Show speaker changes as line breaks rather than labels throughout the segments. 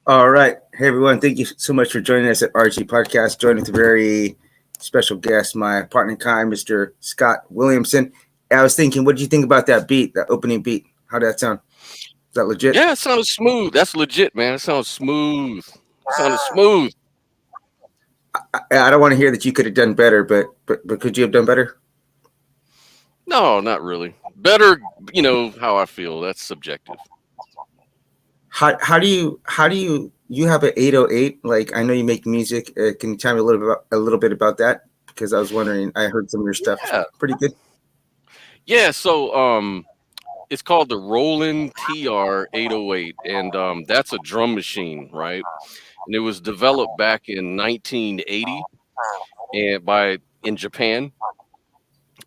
All right. Hey, everyone. Thank you so much for joining us at RG Podcast. Joining with a very special guest, my partner in crime, Mr. Scott Williamson. I was thinking, what did you think about that beat, that opening beat? How did that sound? Is that legit?
Yeah, it sounded smooth. That's legit, man. It sounds smooth. It sounded smooth.
I don't want to hear that you could have done better, but could you have done better?
No, not really. Better, how I feel. That's subjective.
How do you have an 808? Like, I know you make music. Can you tell me a little bit about that? Because I was wondering, I heard some of your stuff. It's
Yeah.
pretty good.
Yeah, so it's called the Roland TR 808, and that's a drum machine, right? And it was developed back in 1980 and by in Japan,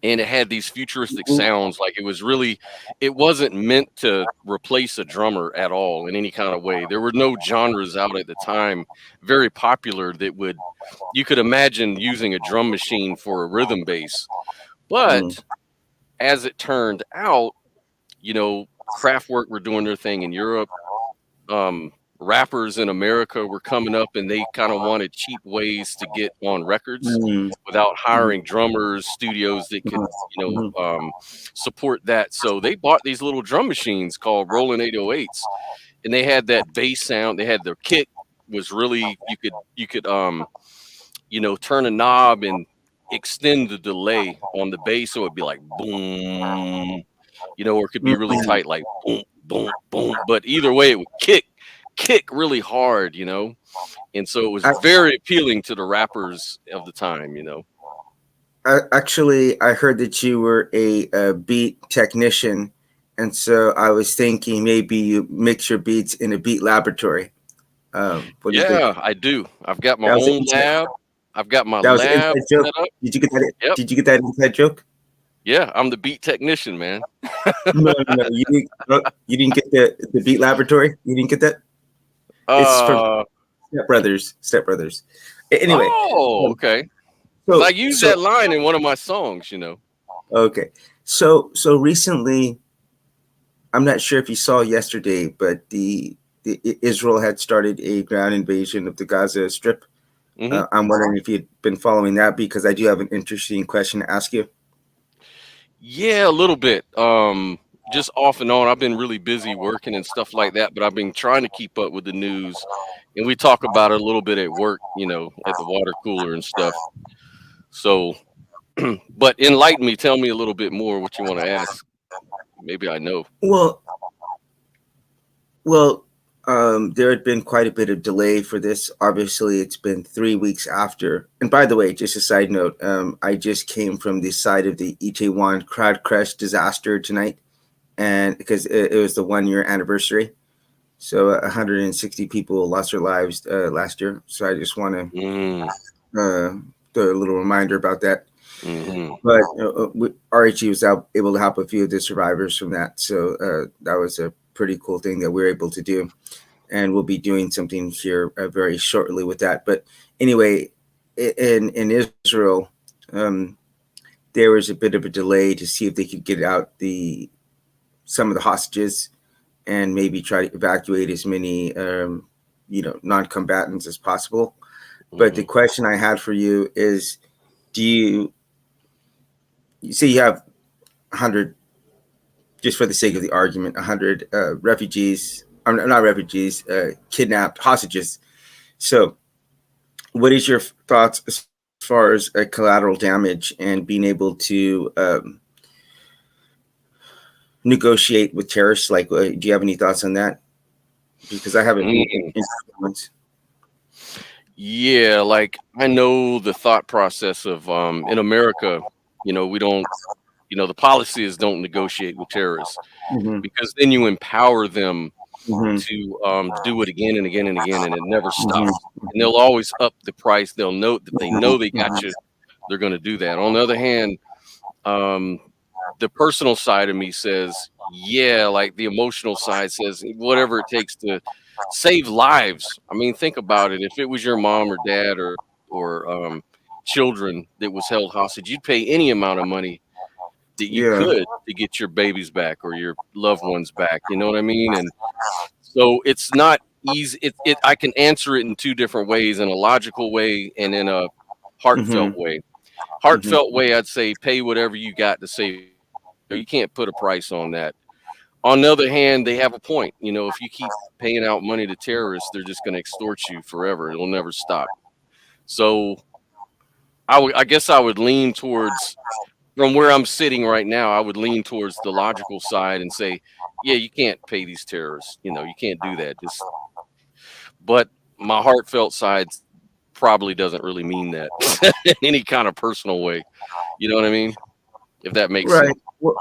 and it had these futuristic sounds. Like it wasn't meant to replace a drummer at all in any kind of way. There were no genres out at the time very popular that would you could imagine using a drum machine for a rhythm bass.
Mm.
But as it turned out, Kraftwerk were doing their thing in Europe. Rappers in America were coming up, and they kind of wanted cheap ways to get on records
Mm.
without
Mhm.
hiring drummers, studios that could,
Mhm. Mhm.
support that. So they bought these little drum machines called Roland 808s, and they had that bass sound. They had their kick was really you could turn a knob and extend the delay on the bass, so it'd be like boom, or it could be really
Mhm.
tight, like boom, boom, boom. But either way, it would kick really hard. And so it was very appealing to the rappers of the time.
Actually, I heard that you were a beat technician, and so I was thinking maybe you mix your beats in a beat laboratory. What do you think?
Yeah, I do. I've got my
That was an
own
inside.
lab. I've got my
That was an
lab
inside joke.
set up.
Did you get that?
Yep.
Did you get that inside joke?
Yeah, I'm the beat technician, man.
No, no, no. You didn't get the beat laboratory. You didn't get that. It's from
Uh
Step Brothers. Step Brothers. Anyway,
oh,
um,
okay. Because I
so
used
so
that line in one of my songs.
okay. So recently, I'm not sure if you saw yesterday, but the Israel had started a ground invasion of the Gaza Strip.
Hmm.
I'm wondering if you'd been following that because I do have an interesting question to ask you.
Yeah, a little bit. Just off and on. I've been really busy working and stuff like that, but I've been trying to keep up with the news. And we talk about it a little bit at work, at the water cooler and stuff. So, but enlighten me. Tell me a little bit more what you want to ask. Maybe I know.
Well, well, there had been quite a bit of delay for this. Obviously, it's been 3 weeks after. And by the way, just a side note, I just came from the site of the Itaewon crowd crush disaster tonight, and because it was the 1 year anniversary. So 160 people lost their lives last year. So I just want
Mm,
to do a little reminder about that.
hmm.
But RHE was able to help a few of the survivors from that. So that was a pretty cool thing that we were able to do. And we'll be doing something here very shortly with that. But anyway, in Israel, um, there was a bit of a delay to see if they could get out the some of the hostages and maybe try to evacuate as many non-combatants as possible. But the
Hmm.
question I had for you is, do you say you have 100, just for the sake of the argument, 100 refugees, not refugees, kidnapped hostages. So, what is your thoughts as far as collateral damage and being able to negotiate with terrorists? Like, do you have any thoughts on that? Because I have an
Mm.
influence.
Yeah, like I know the thought process of in America, we don't, the policy is don't negotiate with terrorists
Mm-hmm.
because then you empower them
Mm-hmm.
to do it again and again and again, and it never stops. And
Mm-hmm.
they'll always up the price. They'll know that they know they got
Mm-hmm.
you. They're going to do that. On the other hand, um, the personal side of me says, yeah, like the emotional side says, whatever it takes to save lives. I mean, think about it. If it was your mom or dad or children that was held hostage, you'd pay any amount of money that you
Yeah.
could to get your babies back or your loved ones back. You know what I mean? And so it's not. easy. It I can answer it in two different ways, in a logical way and in a heartfelt
Mm-hmm.
way.
Mm-hmm.
Heartfelt way, I'd say pay whatever you got to save. You can't put a price on that. On the other hand, they have a point. You know, if you keep paying out money to terrorists, they're just going to extort you forever. It'll never stop. So I guess I would lean towards, from where I'm sitting right now, I would lean towards the logical side and say, yeah, you can't pay these terrorists. You know, you can't do that. Just, but my heartfelt side probably doesn't really mean that in any kind of personal way. You know what I mean? If that makes sense.
Right.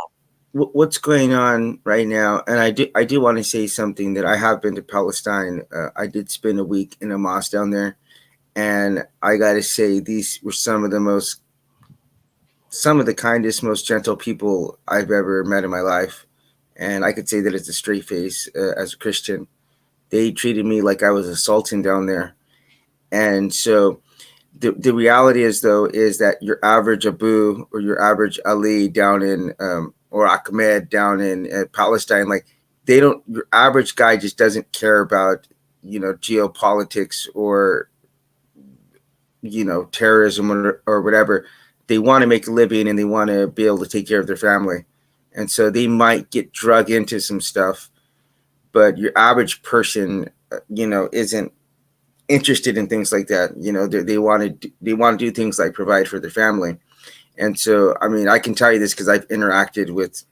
What's going on right now? And I do want to say something that I have been to Palestine. I did spend a week in a mosque down there, and I got to say these were some of the kindest, most gentle people I've ever met in my life. And I could say that it's a straight face as a Christian. They treated me like I was a sultan down there. And so the reality is, though, is that your average Abu or your average Ali down in, or Ahmed down in Palestine, like they don't, your average guy just doesn't care about, geopolitics or, terrorism or whatever. They want to make a living and they want to be able to take care of their family. And so they might get drug into some stuff, but your average person, isn't interested in things like that. They want to do things like provide for their family. And so, I mean, I can tell you this because I've interacted with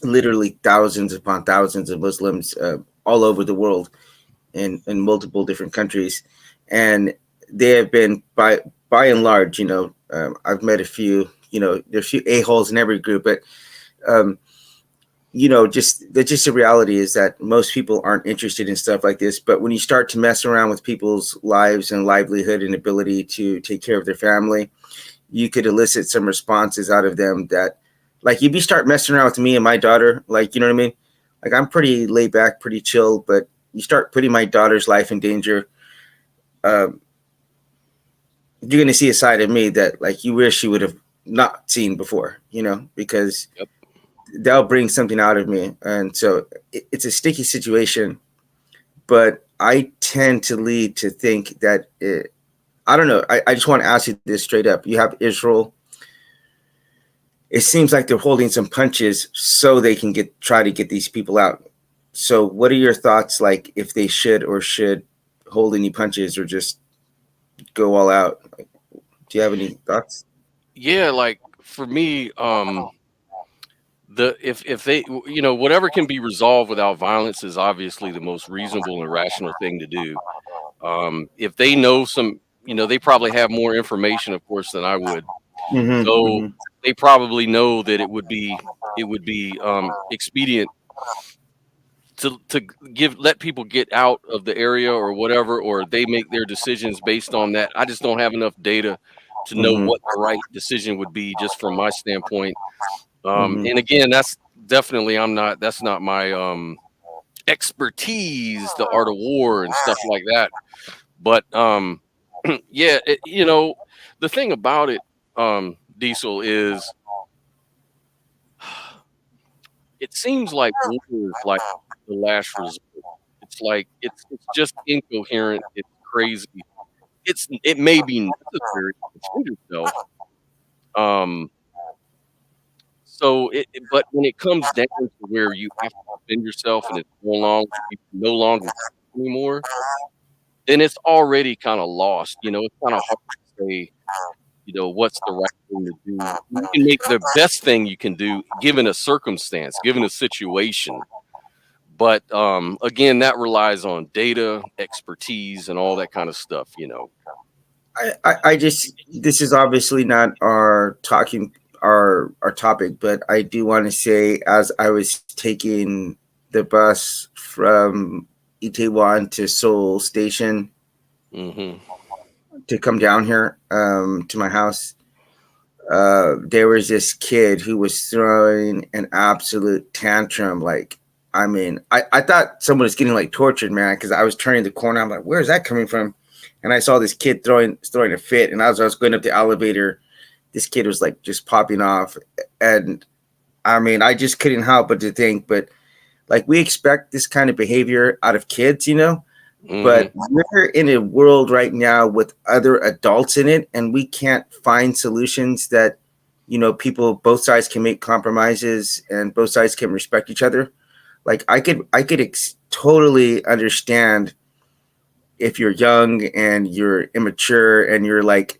literally thousands upon thousands of Muslims all over the world in multiple different countries, and they have been by and large, I've met a few. There's a few a holes in every group, but um, just the reality is that most people aren't interested in stuff like this. But when you start to mess around with people's lives and livelihood and ability to take care of their family, you could elicit some responses out of them that, like, if you start messing around with me and my daughter, like, you know what I mean? Like, I'm pretty laid back, pretty chill, but you start putting my daughter's life in danger, um, you're going to see a side of me that, like, you wish you would have not seen before, because
Yep.
they'll bring something out of me. And so it's a sticky situation, but I tend to lead to think that I don't know. I just want to ask you this straight up. You have Israel. It seems like they're holding some punches so they can try to get these people out. So what are your thoughts, like, if they should hold any punches or just go all out? Like, do you have any thoughts?
Yeah, like for me, the if they whatever can be resolved without violence is obviously the most reasonable and rational thing to do. If they know some, they probably have more information, of course, than I would.
Mm-hmm.
So
Mm-hmm.
they probably know that it would be expedient to give let people get out of the area or whatever, or they make their decisions based on that. I just don't have enough data to know
Mm-hmm.
what the right decision would be, just from my standpoint.
Mm-hmm.
And again, that's definitely that's not my expertise, the art of war and stuff like that. But yeah, the thing about it, Diesel, is it seems like war is like the last resort. It's like it's just incoherent. It's crazy. It may be necessary to defend yourself. Um, but when it comes down to where you have to defend yourself and it's no longer anymore, then it's already kind of lost. It's kind of hard to say, what's the right thing to do. You can make the best thing you can do given a circumstance, given a situation. But again, that relies on data, expertise, and all that kind of stuff.
I just, this is obviously not our topic, but I do want to say, as I was taking the bus from Itaewon to Seoul Station
Hmm.
to come down here to my house, there was this kid who was throwing an absolute tantrum. Like, I mean, I thought someone was getting like tortured, man, because I was turning the corner. I'm like, where's that coming from? And I saw this kid throwing a fit. And as I was going up the elevator, this kid was like just popping off. And I mean, I just couldn't help but to think, but Like we expect this kind of behavior out of kids,
Mm-hmm.
but we're in a world right now with other adults in it, and we can't find solutions that, people both sides can make compromises and both sides can respect each other. Like I could totally understand if you're young and you're immature and you're like,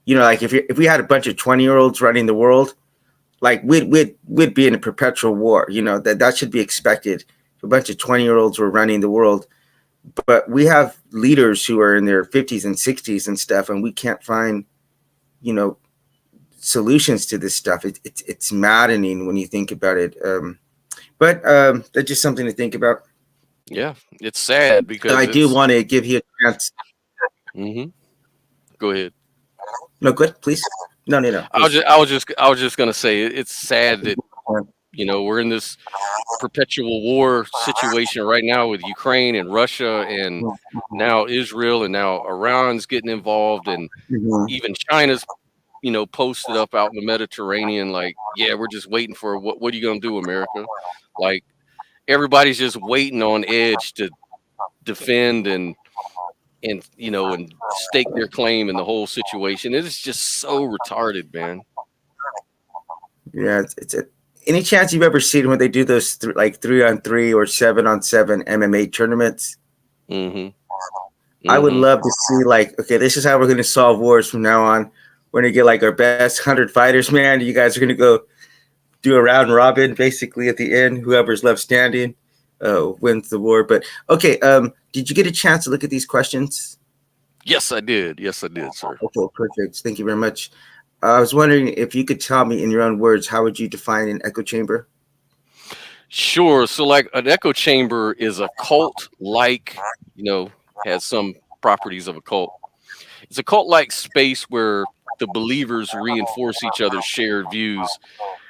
like if we had a bunch of 20-year-olds running the world, like we'd be in a perpetual war. That should be expected. If a bunch of 20-year-olds were running the world, but we have leaders who are in their 50s and 60s and stuff, and we can't find, you know, solutions to this stuff. It's maddening when you think about it. But that's just something to think about.
Yeah, it's sad
I
because
do
it's.
want to give you a chance.
Mm-hmm. Go ahead.
No, good, please. No, no, no, please.
I was just gonna say it's sad that we're in this perpetual war situation right now with Ukraine and Russia and now Israel and now Iran's getting involved and
Mhm.
even China's posted up out in the Mediterranean like, yeah, we're just waiting for what are you gonna do, America? Like everybody's just waiting on edge to defend and stake their claim in the whole situation. It is just so retarded, man.
Yeah, any chance you've ever seen when they do those like 3-on-3 or 7-on-7 MMA tournaments?
Mhm.
I would
Mhm.
love to see like, okay, this is how we're going to solve wars from now on. We're going to get like our best 100 fighters, man. You guys are going to go do a round robin basically at the end. Whoever's left standing wins the war. But okay, did you get a chance to look at these questions?
Yes, I did. Yes, I did, sir.
Okay, perfect. Thank you very much. I was wondering if you could tell me in your own words, how would you define an echo chamber?
Sure. So, like, an echo chamber is a cult like, has some properties of a cult. It's a cult like space where the believers reinforce each other's shared views,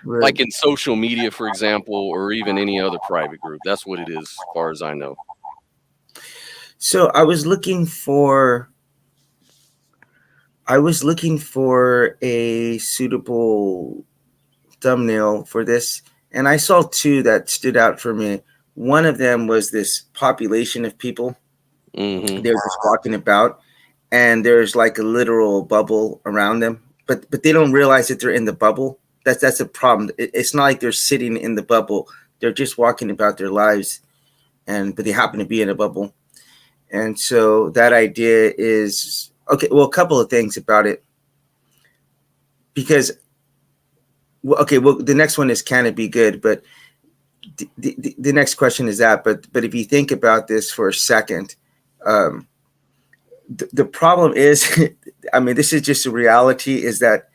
Right.
like in social media, for example, or even any other private group. That's what it is, as far as I know.
So I was looking for a suitable thumbnail for this, and I saw two that stood out for me. One of them was this population of people.
Hmm.
They're just walking about, and there's like a literal bubble around them, but they don't realize that they're in the bubble. That's a problem. It's not like they're sitting in the bubble. They're just walking about their lives, and but they happen to be in a bubble. And so that idea is okay. Well, a couple of things about it, because well, okay, well, the next one is can it be good? But the next question is that. But if you think about this for a second, um, the problem is, I mean, this is just a reality. Is that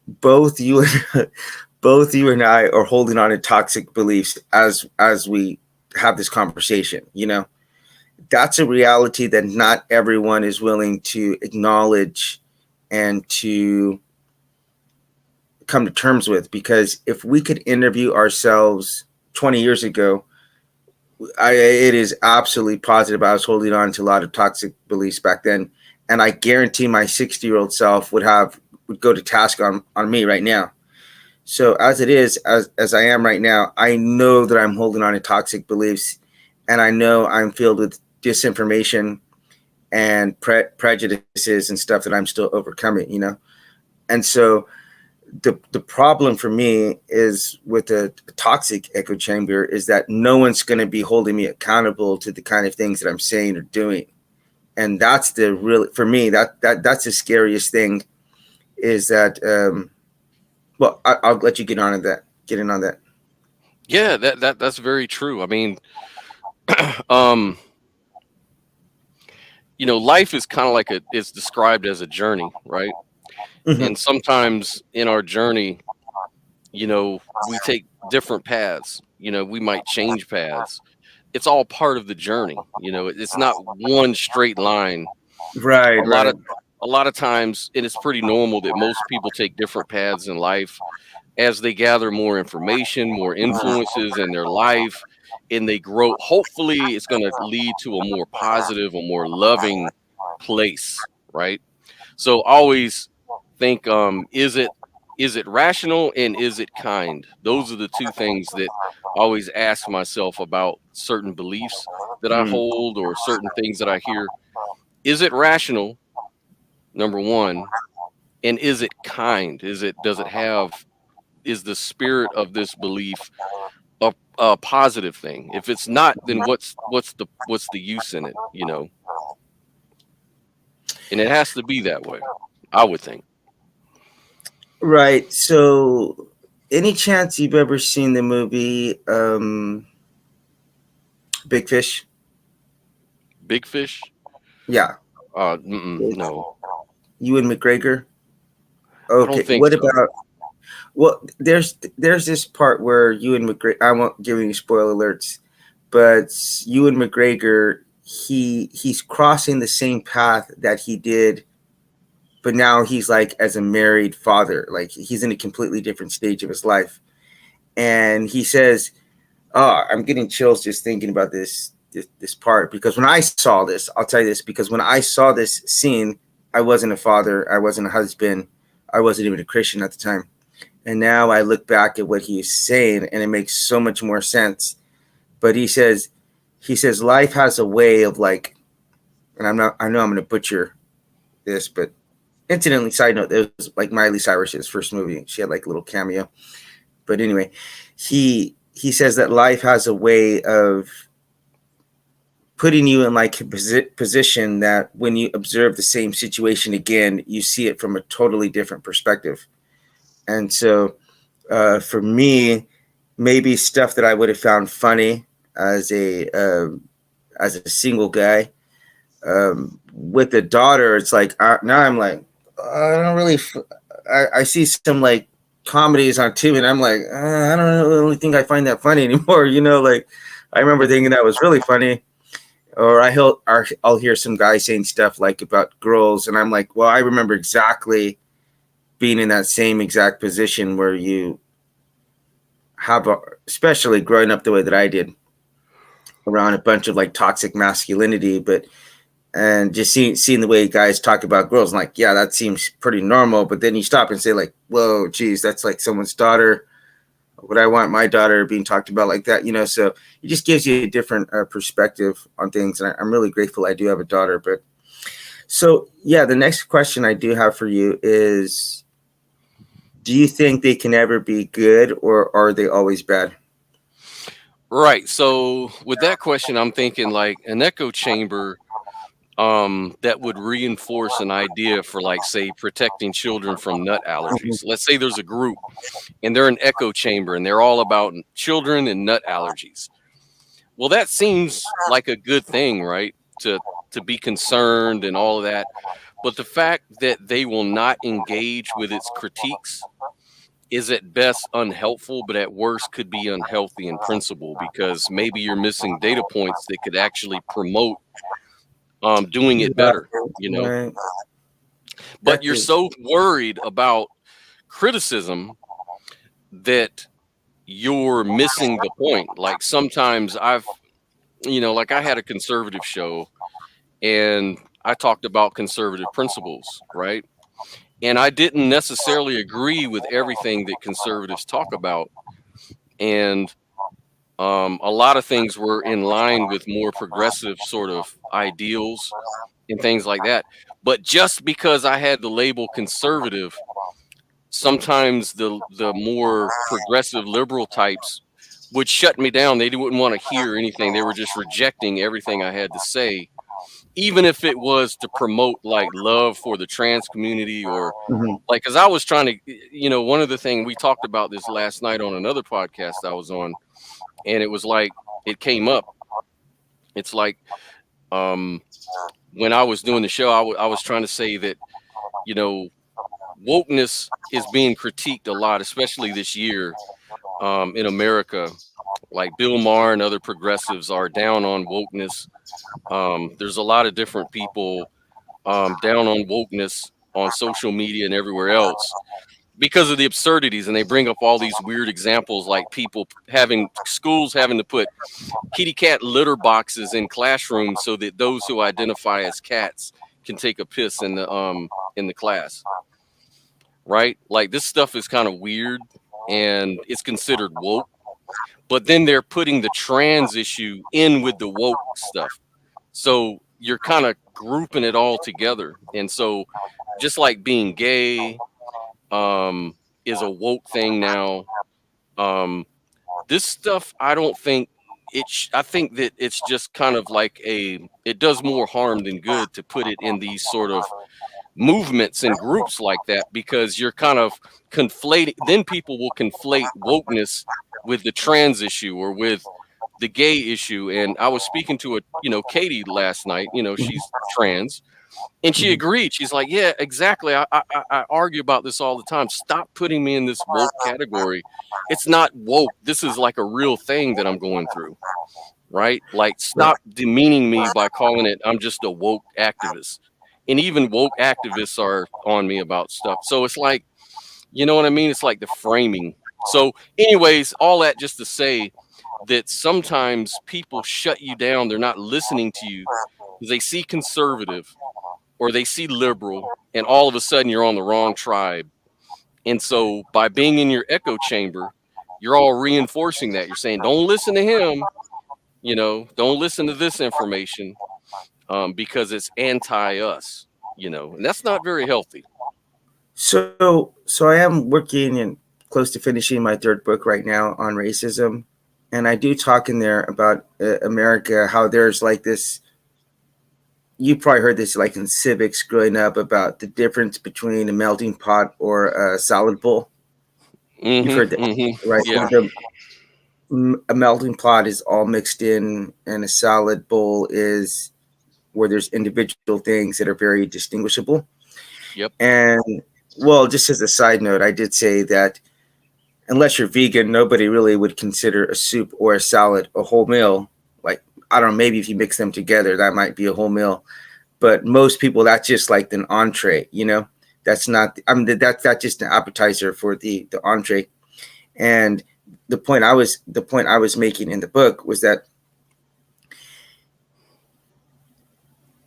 both you and both you and I are holding on to toxic beliefs as we have this conversation. That's a reality that not everyone is willing to acknowledge and to come to terms with. Because if we could interview ourselves 20 years ago, it is absolutely positive I was holding on to a lot of toxic beliefs back then, and I guarantee my 60-year-old self would go to task on me right now. So as it is, as I am right now, I know that I'm holding on to toxic beliefs, and I know I'm filled with disinformation and prejudices and stuff that I'm still overcoming. And so the problem for me is with a toxic echo chamber is that no one's going to be holding me accountable to the kind of things that I'm saying or doing. And that's the real for me that's the scariest thing is that well, I'll let you get in on that.
Yeah, that's very true. I mean, um, life is kind of like it's described as a journey, right?
Hmm.
And sometimes in our journey, we take different paths. We might change paths. It's all part of the journey. It's not one straight line.
Right,
A lot
right.
of a lot of times, and it's pretty normal that most people take different paths in life as they gather more information, more influences in their life, and they grow. Hopefully, it's going to lead to a more positive, a more loving place, right? So always think, is it? Is it rational and is it kind? Those are the two things that I always ask myself about certain beliefs that I
Mm,
hold or certain things that I hear. Is it rational, number one? And is it kind? Does it have, is the spirit of this belief a positive thing? If it's not, then what's the use in it, you know? And it has to be that way, I would think.
right. So, any chance you've ever seen the movie Big Fish?
Big fish?
Yeah, with
No,
Ewan McGregor.
I don't
Okay,
think
what
so.
about? Well, there's this part where Ewan McGregor. I won't give any spoiler alerts, but Ewan McGregor, he's crossing the same path that he did, but now he's like as a married father. Like he's in a completely different stage of his life, and he says, "Oh, I'm getting chills just thinking about this part because when I saw this, I'll tell you this because when I saw this scene, I wasn't a father, I wasn't a husband, I wasn't even a Christian at the time." And now I look back at what he's saying and it makes so much more sense. But he says life has a way of like, and I know I'm gonna butcher this, but incidentally, side note, it was like Miley Cyrus's first movie. She had like a little cameo. But anyway, he says that life has a way of putting you in like a position that when you observe the same situation again, you see it from a totally different perspective. And so for me, maybe stuff that I would have found funny as a single guy, with a daughter, it's like now I'm like I don't really. I see some like comedies on TV, and I'm like I don't really think I find that funny anymore. Like I remember thinking that was really funny, or I'll hear some guy saying stuff like about girls, and I'm like, well, I remember exactly being in that same exact position where you especially growing up the way that I did, around a bunch of like toxic masculinity, but and just seeing the way guys talk about girls, and like, yeah, that seems pretty normal. But then you stop and say, like, whoa, geez, that's like someone's daughter. Would I want my daughter being talked about like that? So it just gives you a different perspective on things. And I'm really grateful I do have a daughter. But so, yeah, the next question I do have for you is, do you think they can ever be good or are they always bad?
Right. So with that question, I'm thinking like an echo chamber that would reinforce an idea for like say protecting children from nut allergies.
Mhm.
Let's say there's a group and they're an echo chamber and they're all about children and nut allergies. Well, that seems like a good thing, right? To be concerned and all of that. But the fact that they will not engage with its critiques is at best unhelpful, but at worst could be unhealthy in principle because maybe you're missing data points that could actually promote doing it
Yeah,
better, you know.
right.
But
That
you're
is.
so worried about criticism that you're missing the point. Like sometimes like I had a conservative show and I talked about conservative principles, right? And I didn't necessarily agree with everything that conservatives talk about. And a lot of things were in line with more progressive sort of ideals and things like that. But just because I had the label conservative, sometimes the more progressive liberal types would shut me down. They wouldn't want to hear anything. They were just rejecting everything I had to say, even if it was to promote like love for the trans community or
Mhm.
like because I was trying to, one of the things we talked about this last night on another podcast I was on, and it was like it came up. It's like um, when I was doing the show, I was trying to say that you know wokeness is being critiqued a lot, especially this year in America. Like Bill Maher and other progressives are down on wokeness. There's a lot of different people down on wokeness on social media and everywhere else because of the absurdities, and they bring up all these weird examples like people having schools having to put kitty cat litter boxes in classrooms so that those who identify as cats can take a piss in the class. right? Like this stuff is kind of weird and it's considered woke, but then they're putting the trans issue in with the woke stuff. So you're kind of grouping it all together. And so just like being gay um is a woke thing now. Um this stuff I don't think I think that it's just kind of like it does more harm than good to put it in these sort of movements and groups like that, because you're kind of conflating, then people will conflate wokeness with the trans issue or with the gay issue. And I was speaking to Katie last night. She's trans, and she
Mhm.
agreed. She's like, yeah, exactly. I argue about this all the time. Stop putting me in this woke category. It's not woke. This is like a real thing that I'm going through, right? Like,
Right.
stop demeaning me by calling it, I'm just a woke activist. And even woke activists are on me about stuff. So it's like, you know what I mean? It's like the framing. So, anyways, all that just to say that sometimes people shut you down. They're not listening to you because they see conservative or they see liberal, and all of a sudden you're on the wrong tribe. And so by being in your echo chamber, you're all reinforcing that. You're saying, don't listen to him, don't listen to this information, because it's anti us, and that's not very healthy.
So I am working and close to finishing my third book right now on racism, and I do talk in there about America, how there's like this. You probably heard this like in civics growing up about the difference between a melting pot or a salad bowl. You've heard that, right?
Yeah.
A melting pot is all mixed in, and a salad bowl is where there's individual things that are very distinguishable.
Yep.
And well, just as a side note, I did say that unless you're vegan, nobody really would consider a soup or a salad a whole meal. Like, I don't know, maybe if you mix them together, that might be a whole meal. But most people, that's just like an entree, you know? That's not, I mean, that's just an appetizer for the entree. And the point I was making in the book was that,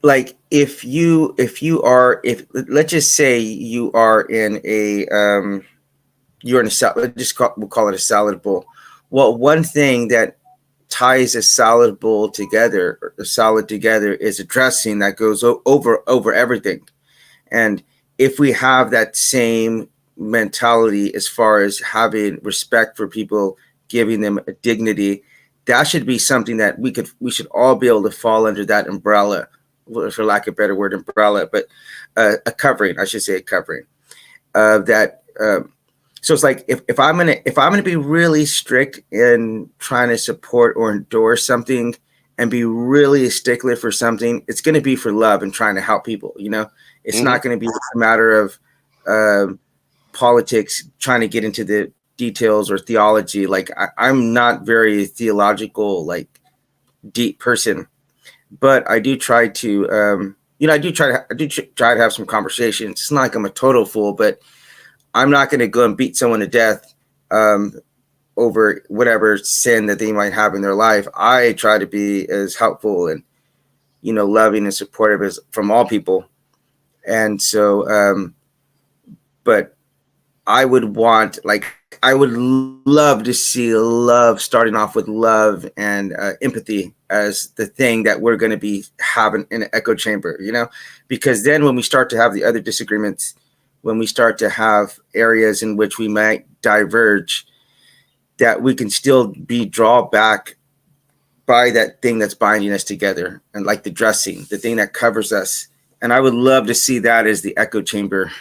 like, if let's just say you are in a you're in a salad, we'll call it a salad bowl. Well, one thing that ties a salad bowl together, or a salad together, is a dressing that goes over everything. And if we have that same mentality as far as having respect for people, giving them a dignity, that should be something that we should all be able to fall under that umbrella, for lack of a better word, umbrella, but a covering, I should say, a covering that. So it's like, if I'm gonna be really strict in trying to support or endorse something and be really a stickler for something, it's gonna be for love and trying to help people. It's
Hmm.
not gonna be a matter of um politics, trying to get into the details or theology. Like, I'm not very theological, like, deep person, but I do try to try to have some conversations. It's not like I'm a total fool, but I'm not going to go and beat someone to death um, over whatever sin that they might have in their life. I try to be as helpful and loving and supportive as from all people. And so, but I would want, like, I would love to see love, starting off with love and empathy as the thing that we're going to be having in an echo chamber, because then when we start to have the other disagreements, when we start to have areas in which we might diverge, that we can still be drawn back by that thing that's binding us together, and like the dressing, the thing that covers us. And I would love to see that as the echo chamber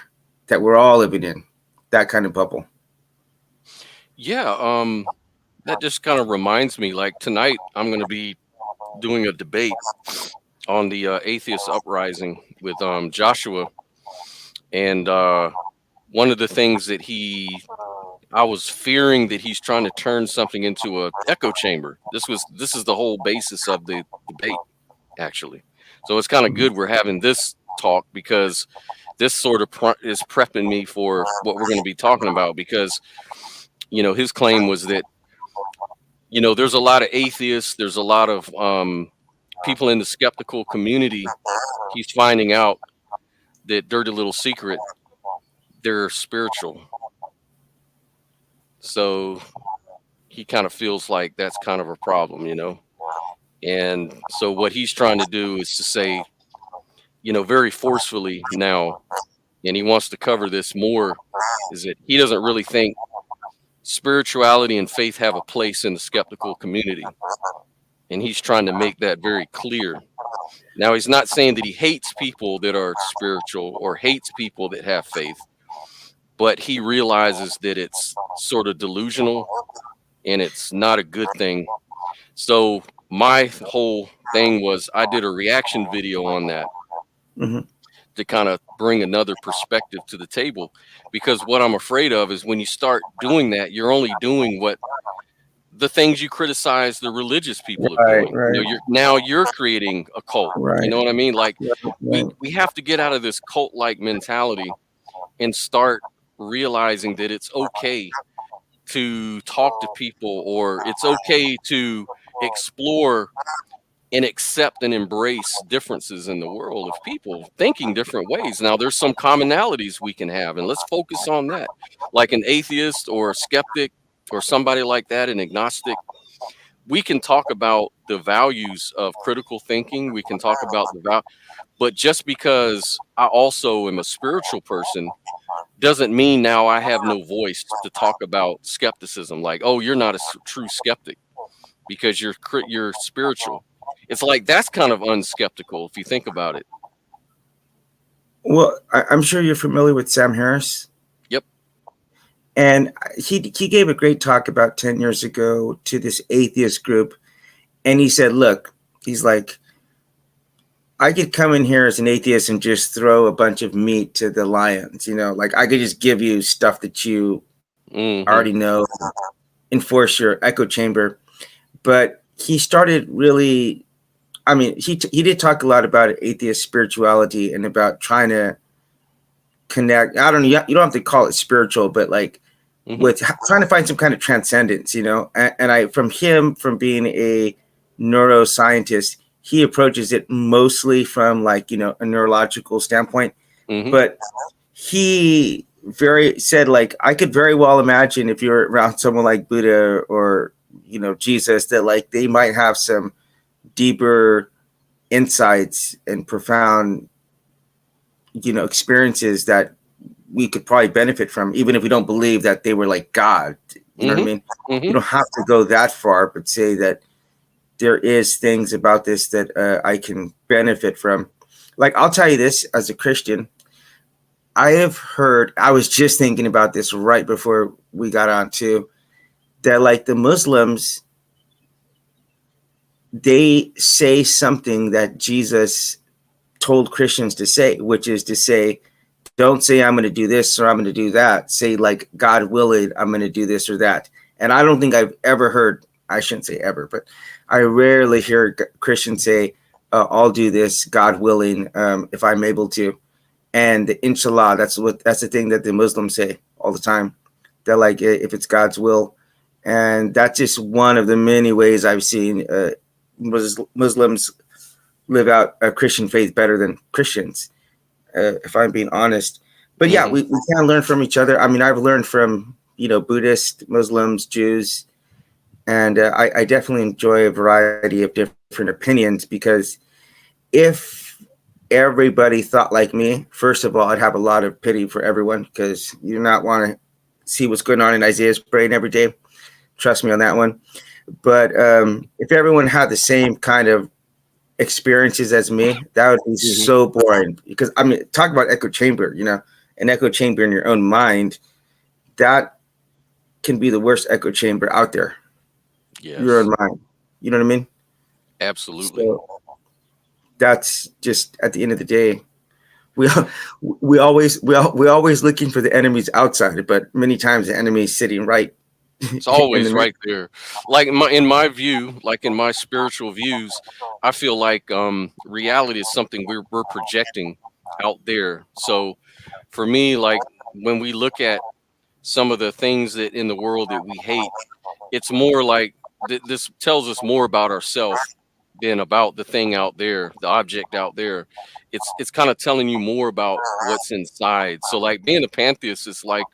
that we're all living in, that kind of bubble.
Yeah. That just kind of reminds me, like tonight, I'm going to be doing a debate on the atheist uprising with Joshua. And one of the things that I was fearing that he's trying to turn something into a echo chamber. This is the whole basis of the debate, actually. So it's kind of good we're having this talk, because this sort of is prepping me for what we're going to be talking about. Because his claim was that there's a lot of atheists, there's a lot of people in the skeptical community. He's finding out that dirty little secret they're spiritual. So he kind of feels like that's kind of a problem, you know? And so what he's trying to do is to say, you know, very forcefully now, and he wants to cover this more, is that he doesn't really think spirituality and faith have a place in the skeptical community. And he's trying to make that very clear. Now, he's not saying that he hates people that are spiritual or hates people that have faith, but he realizes that it's sort of delusional and it's not a good thing. So, my whole thing was I did a reaction video on that
Hmm.
to kind of bring another perspective to the table, because what I'm afraid of is when you start doing that, you're only doing what the things you criticize the religious people of
Right,
doing. You know,
right,
you're creating a cult. You
right,
know what I mean? Like
right.
we have to get out of this cult like mentality and start realizing that it's okay to talk to people, or it's okay to explore and accept and embrace differences in the world of people thinking different ways. Now, there's some commonalities we can have, and let's focus on that. Like an atheist or a skeptic or somebody like that, an agnostic, we can talk about the values of critical thinking. We can talk about but just because I also am a spiritual person doesn't mean now I have no voice to talk about skepticism. Like, oh, you're not a true skeptic because you're spiritual. It's like that's kind of unskeptical if you think about it.
Well, I'm sure you're familiar with Sam Harris,
Yep.
and he gave a great talk about 10 years ago to this atheist group, and he said, "Look, he's like, I could come in here as an atheist and just throw a bunch of meat to the lions. You know, like I could just give you stuff that you already
Hmm.
know, enforce your echo chamber." But he started really. I mean, he did talk a lot about atheist spirituality and about trying to connect. I don't know. You don't have to call it spiritual, but like
Hmm.
with trying to find some kind of transcendence, you know. And I, from him, from being a neuroscientist, he approaches it mostly from like a neurological standpoint.
Hmm.
But he very said like I could very well imagine if you're around someone like Buddha or Jesus that like they might have some deeper insights and profound experiences that we could probably benefit from, even if we don't believe that they were like God. You know what I
Hmm.
mean? You
Hmm.
don't have to go that far, but say that there is things about this that I can benefit from. Like I'll tell you this, as a Christian, I have heard. I was just thinking about this right before we got on too. That like the Muslims, they say something that Jesus told Christians to say, which is to say, don't say I'm going to do this or I'm going to do that. Say like God willing, I'm going to do this or that. And I don't think I've ever heard. I shouldn't say ever, but I rarely hear Christians say, "I'll do this, God willing, if I'm able to." And inshallah, that's the thing that the Muslims say all the time. They're like, if it's God's will, and that's just one of the many ways I've seen Muslims live out a Christian faith better than Christians, if I'm being honest. But yeah,
Hmm.
we can learn from each other. I mean, I've learned from Buddhists, Muslims, Jews, and I definitely enjoy a variety of different opinions because if everybody thought like me, first of all, I'd have a lot of pity for everyone because you do not want to see what's going on in Isaiah's brain every day. Trust me on that one. But if everyone had the same kind of experiences as me, that would be
Hmm.
so boring. Because I mean, talk about echo chamber. An echo chamber in your own mind, that can be the worst echo chamber out there. Your
Yes,
own mind. You know what I mean?
absolutely.
So that's just at the end of the day, we we always looking for the enemies outside, but many times the enemy is sitting right
It's
in the
always
middle.
right there. Like in my view, like in my spiritual views, I feel like reality is something we're projecting out there. So for me, like when we look at some of the things that in the world that we hate, it's more like this tells us more about ourselves than about the thing out there, the object out there. It's kind of telling you more about what's inside. So like being a pantheist is like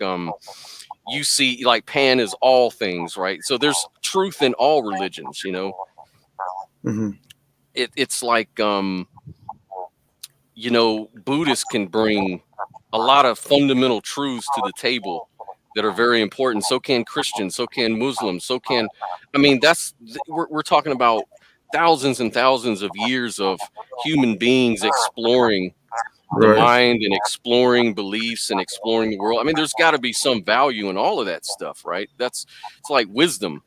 you see like pan is all things, right? So there's truth in all religions, you know.
Hmm.
It's like you know, Buddhists can bring a lot of fundamental truths to the table that are very important. So can Christians, so can Muslims, so can, I mean, we're talking about thousands and thousands of years of human beings exploring the
Right.
mind and exploring beliefs and exploring the world. I mean, there's got to be some value in all of that stuff, right? It's like wisdom.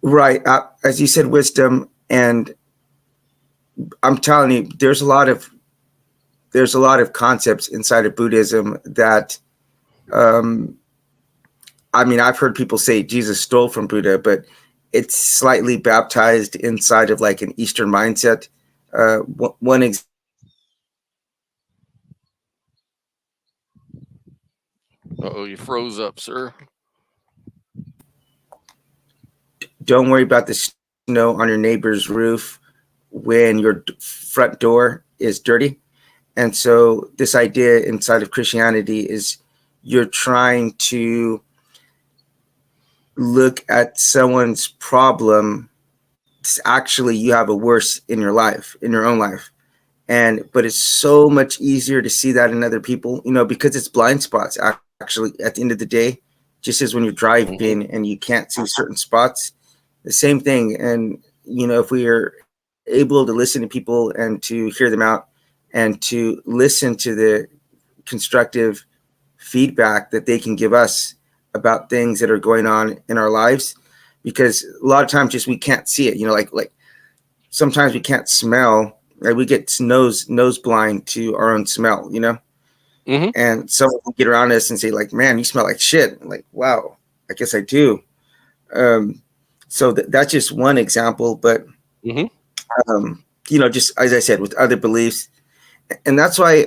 Right. As you said, wisdom, and I'm telling you, there's a lot of concepts inside of Buddhism that, um, I mean, I've heard people say Jesus stole from Buddha, but it's slightly baptized inside of like an Eastern mindset. One example is
Uh-oh, you froze up, sir.
don't worry about the snow on your neighbor's roof when your front door is dirty. And so, this idea inside of Christianity is you're trying to look at someone's problem. Actually, you have a worse in your life, in your own life. And but it's so much easier to see that in other people, because it's blind spots. Actually, at the end of the day, just as when you're driving
Hmm.
and you can't see certain spots, the same thing. And if we are able to listen to people and to hear them out and to listen to the constructive feedback that they can give us about things that are going on in our lives, because a lot of times just we can't see it, like sometimes we can't smell, right? We get nose blind to our own smell,
Hmm.
and someone will get around us and say like, man, you smell like shit. I'm like, wow, I guess I do. um, so that's just one example, but
Hmm.
just as I said, with other beliefs. And that's why,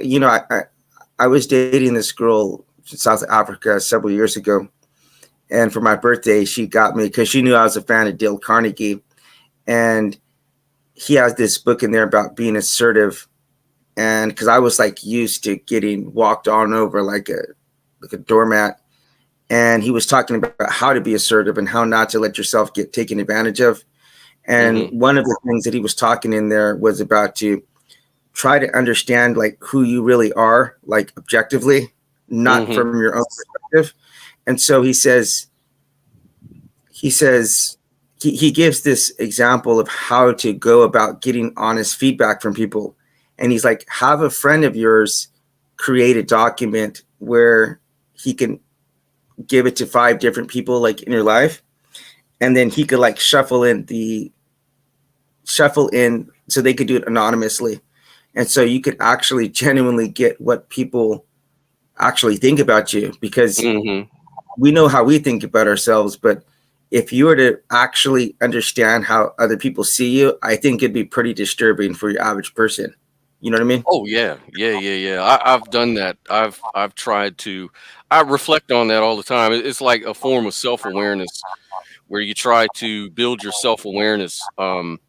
I was dating this girl from South Africa several years ago, and for my birthday she got me, because she knew I was a fan of Dale Carnegie, and he has this book in there about being assertive. And because I was like used to getting walked on over like a doormat, and he was talking about how to be assertive and how not to let yourself get taken advantage of. And
Hmm.
one of the things that he was talking in there was about to try to understand like who you really are, like objectively, not
Hmm.
from your own perspective. And so he says he gives this example of how to go about getting honest feedback from people. And he's like, have a friend of yours create a document where he can give it to 5 different people like in your life, and then he could like shuffle in so they could do it anonymously. And so you could actually genuinely get what people actually think about you, because
Hmm.
we know how we think about ourselves, but if you were to actually understand how other people see you, I think it'd be pretty disturbing for your average person. You know what I mean?
Oh yeah, yeah, yeah, yeah. I've done that. I've tried to. I reflect on that all the time. It's like a form of self awareness where you try to build your self awareness, and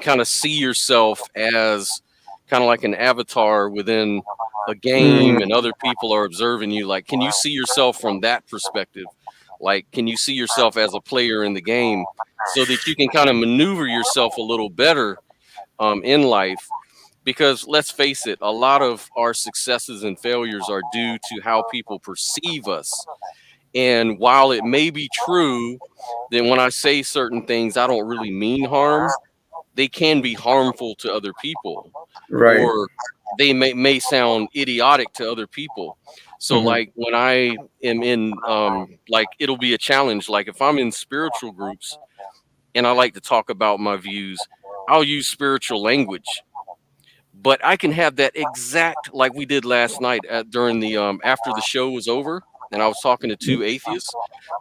kind of see yourself as kind of like an avatar within a
Mm,
game, and other people are observing you. Like, can you see yourself from that perspective? Like, can you see yourself as a player in the game so that you can kind of maneuver yourself a little better in life? Because let's face it, a lot of our successes and failures are due to how people perceive us. And while it may be true that when I say certain things, I don't really mean harm, they can be harmful to other people,
right.
or they may sound idiotic to other people. So
Hmm.
like when I am in like it'll be a challenge. Like if I'm in spiritual groups and I like to talk about my views, I'll use spiritual language, but I can have that exact like we did last night during the after the show was over, and I was talking to two atheists.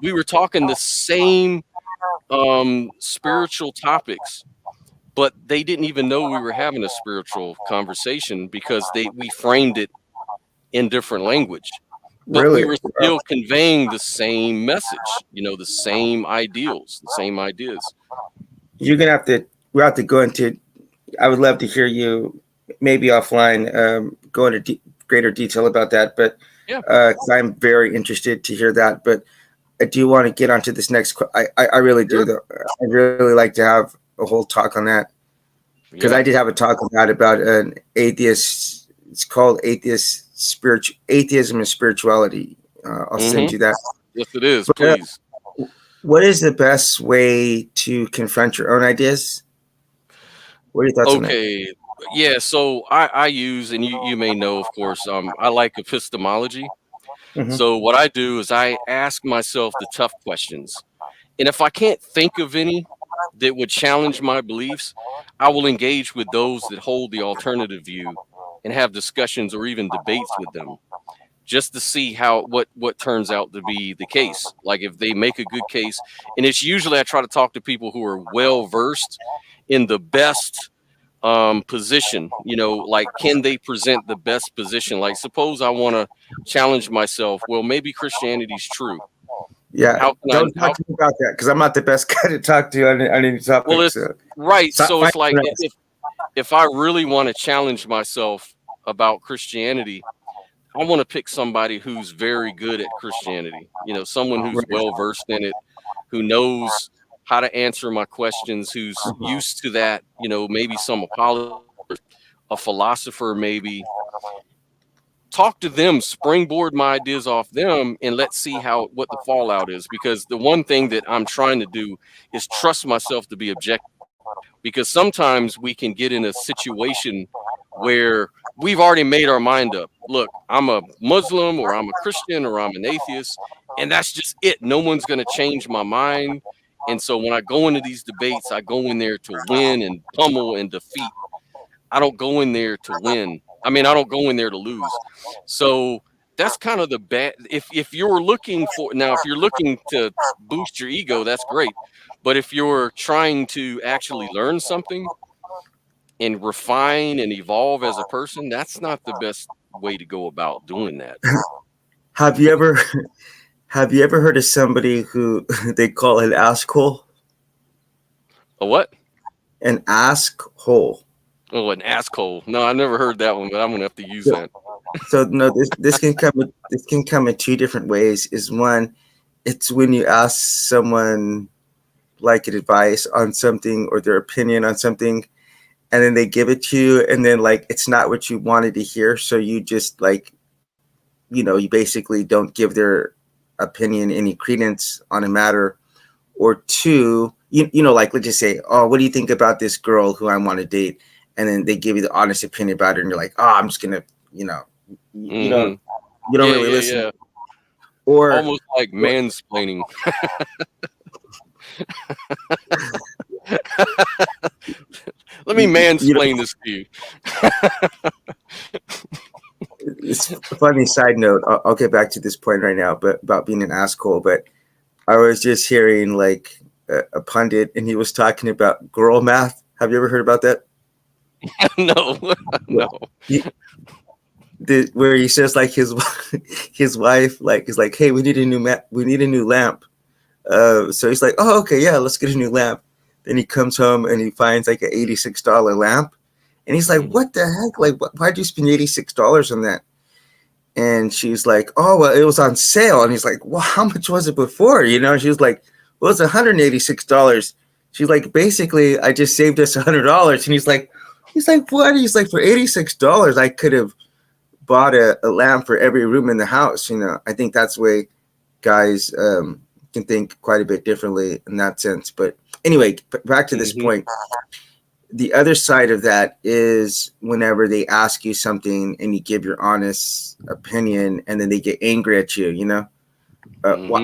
We were talking the same spiritual topics, but they didn't even know we were having a spiritual conversation because they we framed it in different language. But we
Really?
were still conveying the same message, you know, the same ideals, the same ideas.
You're gonna have to. we have to go into. I would love to hear you maybe offline go into greater detail about that, but
Yeah,
'cause I'm very interested to hear that. But I do want to get onto this next. I really do
sure.
though. I really like to have a whole talk on that because I
Yeah.
did have a talk on that about an atheist. It's called atheism and spirituality. I'll send
Mm-hmm.
you that.
Yes, it is.
But
Please.
what is the best way to confront your own ideas? What are your thoughts on that?
Okay. Yeah. So I use, and you may know, of course, I like epistemology.
Hmm.
So what I do is I ask myself the tough questions. And if I can't think of any that would challenge my beliefs, I will engage with those that hold the alternative view and have discussions or even debates with them just to see how what turns out to be the case. Like if they make a good case, and it's usually I try to talk to people who are well versed in the best position, like can they present the best position? Like suppose I want to challenge myself, well maybe Christianity's true.
Yeah,
How can I
don't talk
how
to me about that because I'm not the best guy to talk to on any
well
topic.
it's
So
right. So
find
it's like
someone else.
if I really want to challenge myself about Christianity, I want to pick somebody who's very good at Christianity, someone who's
Right.
well versed in it, who knows how to answer my questions, who's used to that, maybe some apologist, a philosopher, maybe. Talk to them, springboard my ideas off them, and let's see how what the fallout is. Because the one thing that I'm trying to do is trust myself to be objective. Because sometimes we can get in a situation where we've already made our mind up. Look, I'm a Muslim or I'm a Christian or I'm an atheist, and that's just it. No one's going to change my mind. And so when I go into these debates, I go in there to win and pummel and defeat. I don't go in there to win. I mean, I don't go in there to lose. So that's kind of the bad. If you're looking for now, if you're looking to boost your ego, that's great. But if you're trying to actually learn something and refine and evolve as a person, that's not the best way to go about doing that.
Have you ever have you ever heard of somebody who they call an asshole?
A what?
An asshole.
Oh, an asshole. No, I never heard that one, but I'm gonna have to use
So,
that.
so no, this can come in two different ways. Is one, it's when you ask someone like an advice on something or their opinion on something, and then they give it to you, and then like it's not what you wanted to hear, so you just like you basically don't give their opinion any credence on a matter. Or two, like let's just say, oh, what do you think about this girl who I want to date? And then they give you the honest opinion about her, and you're like, oh, I'm just gonna, you, you
Hmm.
don't, you don't
Yeah,
really
yeah,
listen.
yeah.
Or,
Almost like
or
mansplaining. Let me
you know,
mansplain this to you.
it's a funny side note. I'll get back to this point right now, but about being an asshole. But I was just hearing like a pundit, and he was talking about girl math. Have you ever heard about that?
No,
Yeah.
no.
He, where he says like his his wife like is like, hey, we need a new lamp. So he's like, oh, okay, yeah, let's get a new lamp. Then he comes home and he finds like an $86 lamp, and he's like,
Mhm.
what the heck? Like, why'd you spend $86 on that? And she's like, oh, well, it was on sale. And he's like, well, how much was it before? She was like, well, it's $186. She's like, basically, I just saved us $100. And he's like, what? He's like, for $86, I could have bought a lamp for every room in the house. I think that's the way guys can think quite a bit differently in that sense. But anyway, back to this
Mhm.
point. The other side of that is whenever they ask you something and you give your honest opinion, and then they get angry at you.
Mhm.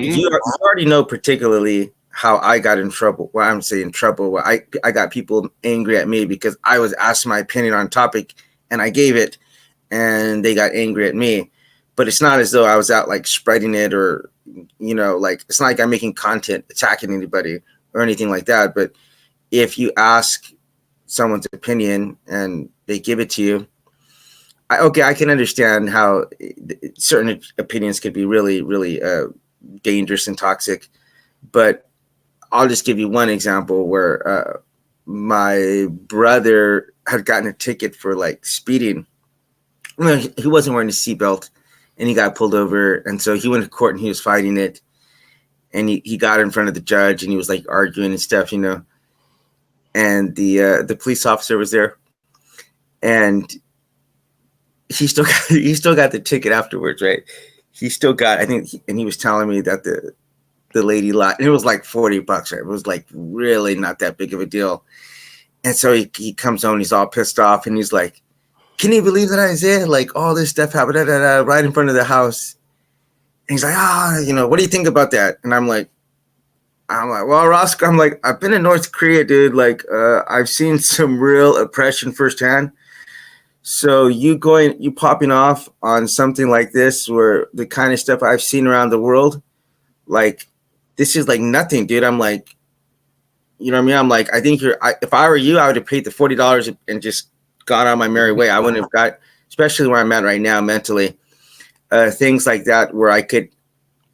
You already know particularly how I got in trouble. Well, I'm saying trouble. Well, I got people angry at me because I was asked my opinion on a topic and I gave it, and they got angry at me. But it's not as though I was out like spreading it, or like it's not like I'm making content attacking anybody or anything like that. But if you ask someone's opinion and they give it to you, okay, I can understand how certain opinions could be really, really dangerous and toxic. But I'll just give you one example where my brother had gotten a ticket for like speeding. No, he wasn't wearing a seatbelt, and he got pulled over, and so he went to court and he was fighting it, and he got in front of the judge and he was like arguing and stuff, and the police officer was there, and he still got the ticket afterwards, right? He still got, I think, and he was telling me that the lady lied, and it was like $40, right? It was like really not that big of a deal. And so he comes home, he's all pissed off, and he's like, "Can you believe that, Isaiah? Like all this stuff happened right in front of the house." And he's like, what do you think about that? And I'm like, well, Roscoe, I'm like, I've been in North Korea, dude. Like, I've seen some real oppression firsthand. So you popping off on something like this, where the kind of stuff I've seen around the world, like, this is like nothing, dude. I'm like, you know what I mean? I'm like, I think if I were you, I would have paid the $40 and just gone on my merry way. I wouldn't have got, especially where I'm at right now mentally, things like that where I could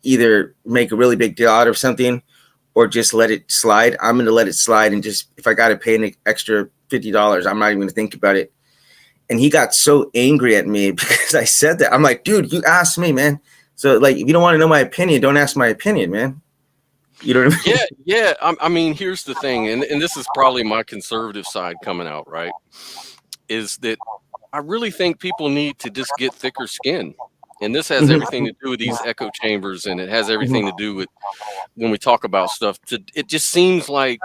either make a really big deal out of something or just let it slide. I'm going to let it slide, and just, if I got to pay an extra $50, I'm not even going to think about it. And he got so angry at me because I said that. I'm like, dude, you asked me, man. So like, if you don't want to know my opinion, don't ask my opinion, man. You know what I mean?
Yeah. I mean, here's the thing, and this is probably my conservative side coming out, right? Is that I really think people need to just get thicker skin. And this has everything to do with these echo chambers, and it has everything to do with when we talk about stuff. It just seems like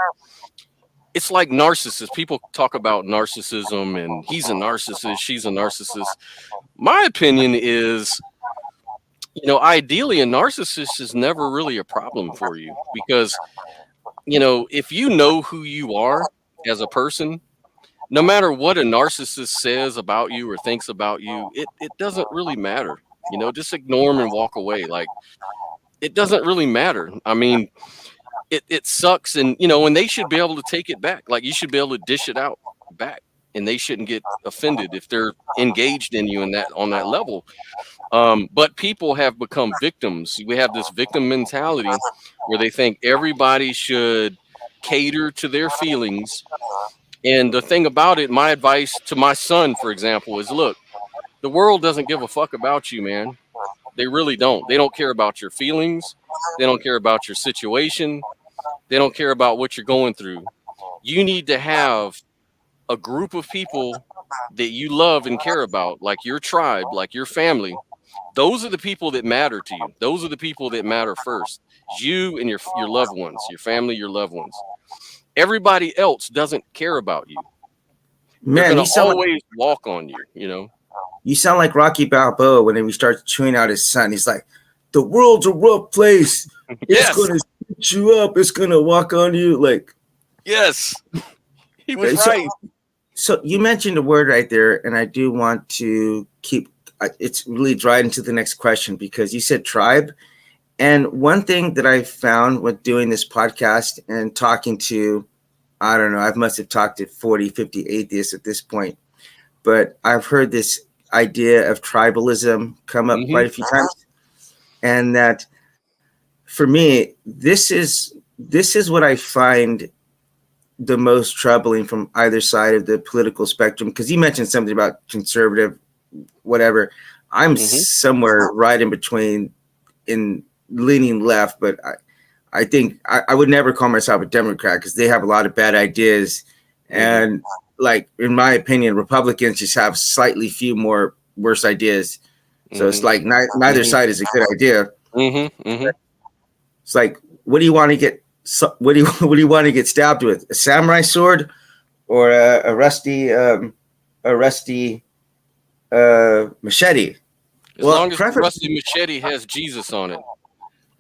it's like narcissists. People talk about narcissism, and he's a narcissist, she's a narcissist. My opinion is, ideally, a narcissist is never really a problem for you because, if you know who you are as a person, no matter what a narcissist says about you or thinks about you, it doesn't really matter. Just ignore them and walk away. Like, it doesn't really matter. I mean, it sucks, and they should be able to take it back. Like, you should be able to dish it out back, and they shouldn't get offended if they're engaged in you in that on that level. But people have become victims. We have this victim mentality where they think everybody should cater to their feelings. And the thing about it, my advice to my son, for example, is look, the world doesn't give a fuck about you, man. They really don't. They don't care about your feelings. They don't care about your situation. They don't care about what you're going through. You need to have a group of people that you love and care about, like your tribe, like your family. Those are the people that matter to you. Those are the people that matter first. You and your loved ones, your family, your loved ones. Everybody else doesn't care about you. They're
Man,
going to always walk on you.
you sound like Rocky Balboa when he starts chewing out his son. He's like, the world's a rough place. It's
Yes.
going to shoot you up. It's going to walk on you. Like,
yes, he was right.
So you mentioned a word right there, and I do want to keep it's really right into the next question, because you said tribe. And one thing that I found with doing this podcast and talking to, I don't know, I must have talked to 40, 50 atheists at this point, but I've heard this idea of tribalism come up quite a few times. And that, for me, this is what I find the most troubling from either side of the political spectrum. Because you mentioned something about conservative, whatever. I'm somewhere right in between, in leaning left, but I think I would never call myself a Democrat because they have a lot of bad ideas. And like, in my opinion, Republicans just have slightly few more worse ideas. So it's like neither side is a good idea. It's like, what do you want to get? What do you want to get stabbed with? A samurai sword or a rusty machete?
As long as the rusty machete has Jesus on it.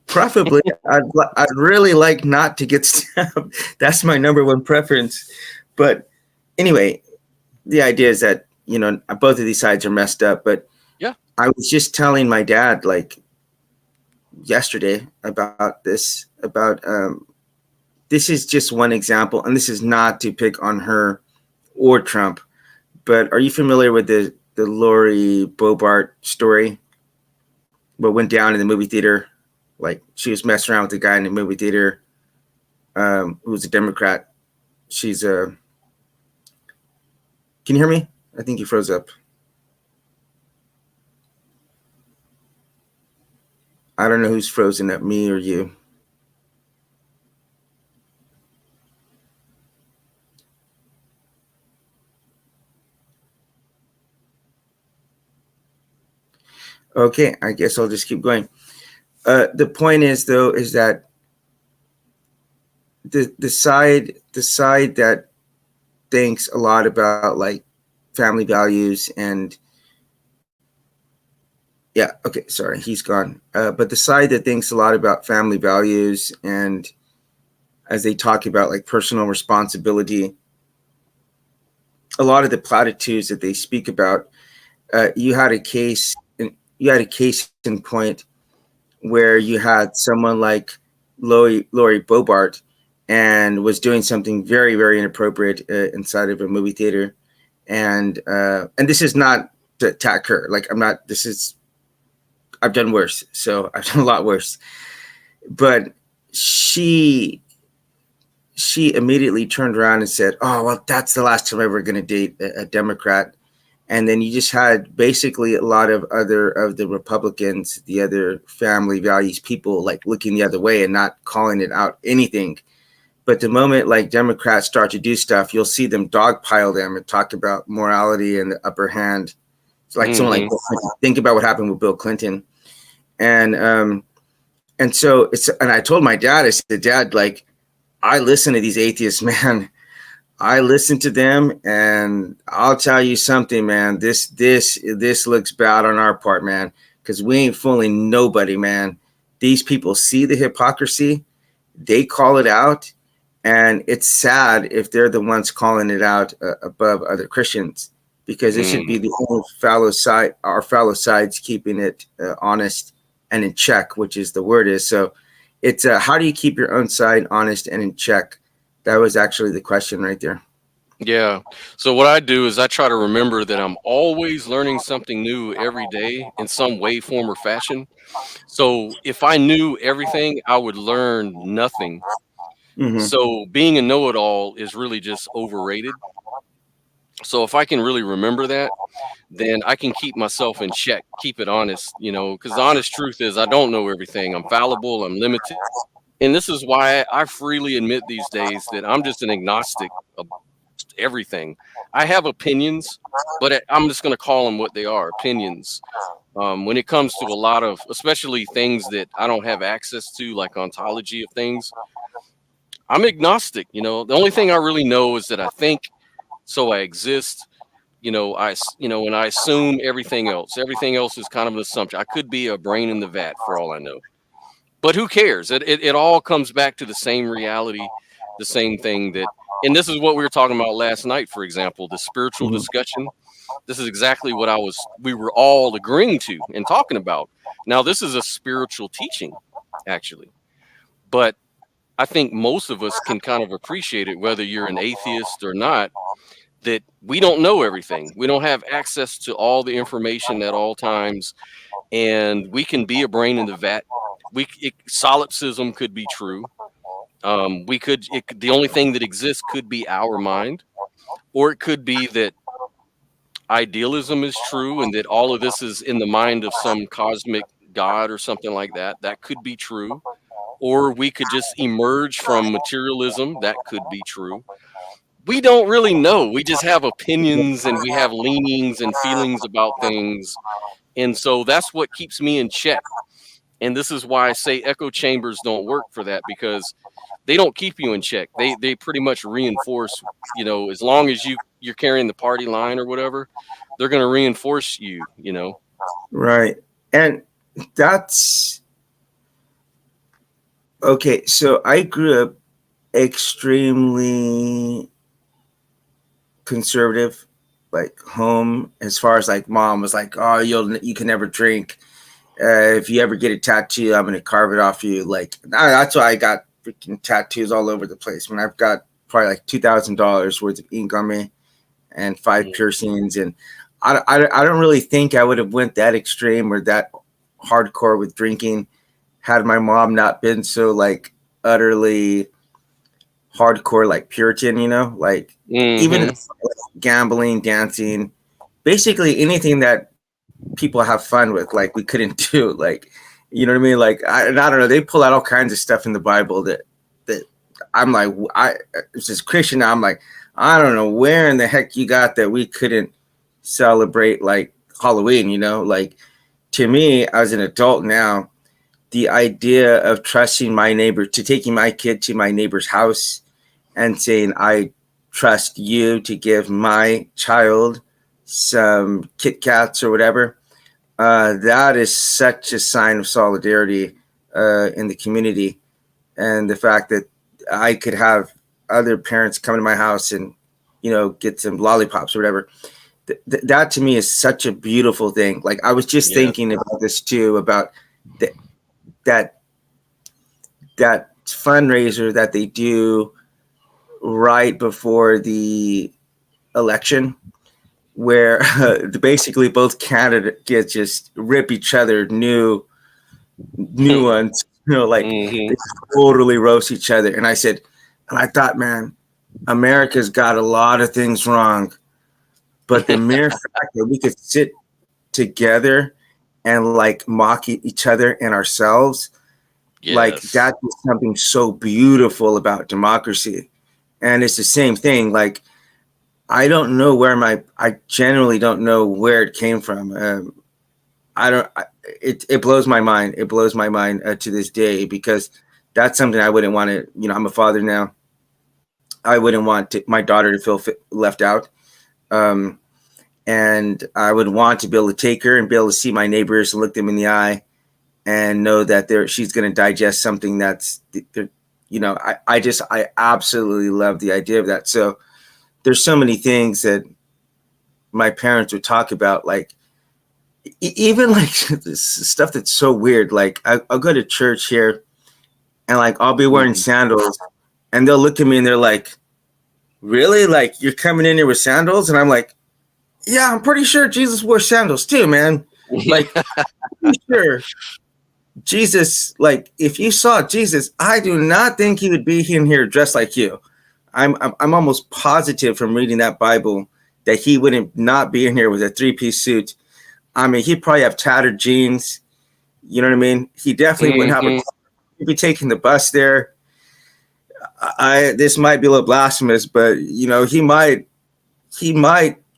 Preferably, I'd really like not to get stabbed. That's my number one preference. But anyway, the idea is that, both of these sides are messed up. But
yeah,
I was just telling my dad, like, yesterday about this, this is just one example, and this is not to pick on her or Trump, but are you familiar with the Lori Bobart story? What went down in the movie theater? Like, she was messing around with the guy in the movie theater who was a Democrat, she's Can you hear me? I think you froze up. I don't know who's frozen at me or you. Okay, I guess I'll just keep going. The point is, though, is that the side that thinks a lot about like family values and yeah, okay, sorry, he's gone. But the side that thinks a lot about family values and as they talk about like personal responsibility, a lot of the platitudes that they speak about, you had a case, you had a case in point where you had someone like Lori Bobart and was doing something very, very inappropriate inside of a movie theater, and this is not to attack her. Like I'm not. This is I've done worse. So I've done a lot worse. But she she immediately turned around and said, "Oh well, that's the last time I'm ever going to date a Democrat." And then you just had basically a lot of other of the Republicans, the other family values people, like looking the other way and not calling it out anything. But the moment like Democrats start to do stuff, you'll see them dogpile them and talk about morality and the upper hand. It's like someone like
Hmm.
Bill Clinton. Think about what happened with Bill Clinton, and and so it's and I told my dad, I said, Dad, like I listen to these atheists, man. I listen to them, and I'll tell you something, man. This looks bad on our part, man, because we ain't fooling nobody, man. These people see the hypocrisy, they call it out, and it's sad if they're the ones calling it out above other Christians, because it should be
Mm.
the whole fallow side, our fallow sides keeping it honest and in check, which is the word is. So it's how do you keep your own side honest and in check? That was actually the question right there.
Yeah. So what I do is I try to remember that I'm always learning something new every day in some way, form, or fashion. So if I knew everything, I would learn nothing.
Hmm.
So being a know-it-all is really just overrated. So if I can really remember that, then I can keep myself in check, keep it honest, because the honest truth is I don't know everything. I'm fallible, I'm limited. And this is why I freely admit these days that I'm just an agnostic of everything. I have opinions, but I'm just going to call them what they are, opinions. When it comes to a lot of, especially things that I don't have access to, like ontology of things, I'm agnostic. The only thing I really know is that I think, so I exist. And I assume everything else. Everything else is kind of an assumption. I could be a brain in the vat for all I know. But who cares? It all comes back to the same reality, the same thing that, and this is what we were talking about last night, for example, the spiritual
Hmm.
discussion. This is exactly what we were all agreeing to and talking about. Now, this is a spiritual teaching, actually. But I think most of us can kind of appreciate it, whether you're an atheist or not, that we don't know everything. We don't have access to all the information at all times, and we can be a brain in the vat. Solipsism could be true. The only thing that exists could be our mind, or it could be that idealism is true and that all of this is in the mind of some cosmic god or something like that. That could be true. Or we could just emerge from materialism. That could be true. We don't really know. We just have opinions and we have leanings and feelings about things. And so that's what keeps me in check. And this is why I say echo chambers don't work for that, because they don't keep you in check. They pretty much reinforce, as long as you're carrying the party line or whatever, they're going to reinforce you.
Right. And that's okay. So I grew up extremely conservative, like home, as far as like mom was like, oh, you can never drink. If you ever get a tattoo, I'm gonna carve it off you. Like that's why I got freaking tattoos all over the place. When I've got probably like $2,000 worth of ink on me and five
Mm.
piercings, and I don't really think I would have went that extreme or that hardcore with drinking had my mom not been so like utterly hardcore like Puritan, like even
Mhm.
gambling, dancing, basically anything that people have fun with, like we couldn't do, like you know what I mean? Like and I don't know, they pull out all kinds of stuff in the Bible that I'm like, it's just Christian now. I'm like, I don't know where in the heck you got that we couldn't celebrate like Halloween, like to me as an adult now, the idea of trusting my neighbor, to taking my kid to my neighbor's house and saying, I trust you to give my child some Kit Kats or whatever, that is such a sign of solidarity in the community. And the fact that I could have other parents come to my house and, get some lollipops or whatever. That to me is such a beautiful thing. Like I was just
Yes.
thinking about this too, about th- that that fundraiser that they do right before the election, where basically both candidates just rip each other new ones, like they
Mhm.
totally roast each other. And I thought, man, America's got a lot of things wrong, but the mere fact that we could sit together and like mock each other and ourselves, like
Yes.
that is something so beautiful about democracy. And it's the same thing. Like I generally don't know where it came from. I don't. It blows my mind. It blows my mind to this day, because that's something I wouldn't want to. I'm a father now. I wouldn't want my daughter to feel left out. Um, and I would want to be able to take her and be able to see my neighbors and look them in the eye and know that she's going to digest something that's, I absolutely love the idea of that. So there's so many things that my parents would talk about, like even like this stuff that's so weird. Like I'll go to church here and like I'll be wearing
Mhm.
sandals and they'll look at me and they're like, really? Like you're coming in here with sandals? And I'm like, yeah, I'm pretty sure Jesus wore sandals too, man. Like, pretty sure Jesus, like if you saw Jesus, I do not think he would be in here dressed like you. I'm almost positive from reading that Bible that he wouldn't not be in here with a 3-piece suit. I mean, he'd probably have tattered jeans. You know what I mean? He definitely wouldn't have a.
Mhm.
He'd be taking the bus there. This might be a little blasphemous, but he might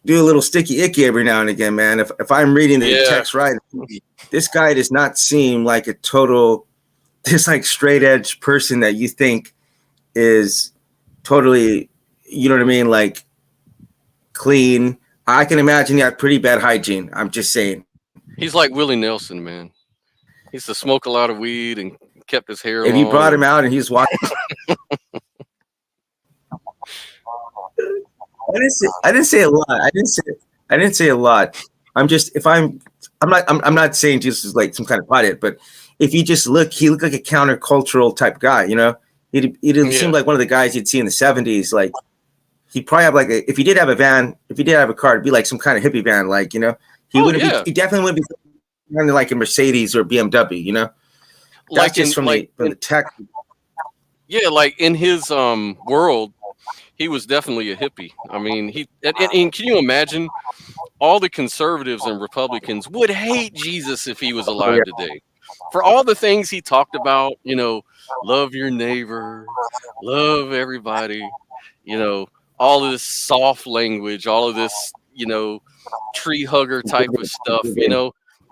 do a little sticky icky every now and again, man. If I'm reading the
Yeah.
text right, this guy does not seem like a total, this like straight edge person that you think is totally, you know what I mean, like clean. I can imagine he had pretty bad hygiene. I'm just saying.
He's like Willie Nelson, man. He used to smoke a lot of weed and kept his hair
If you
long
brought him
and
out and he's walking, I didn't say a lot. I didn't say a lot. I'm just if I'm not saying Jesus is like some kind of pothead, but if you just look, he looked like a countercultural type guy. He seemed
yeah.
like one of the guys you'd see in the '70s. Like he'd probably have like if he did have a van, if he did have a car, it'd be like some kind of hippie van. Like he
Oh
wouldn't be.
yeah.
He definitely wouldn't be running like a Mercedes or BMW. That's
Like
just from the tech.
yeah, like in his world, he was definitely a hippie. I mean, and can you imagine all the conservatives and Republicans would hate Jesus if he was
Oh yeah,
alive today. For all the things he talked about, love your neighbor, love everybody, you know, all of this soft language, all of this, tree hugger type of stuff,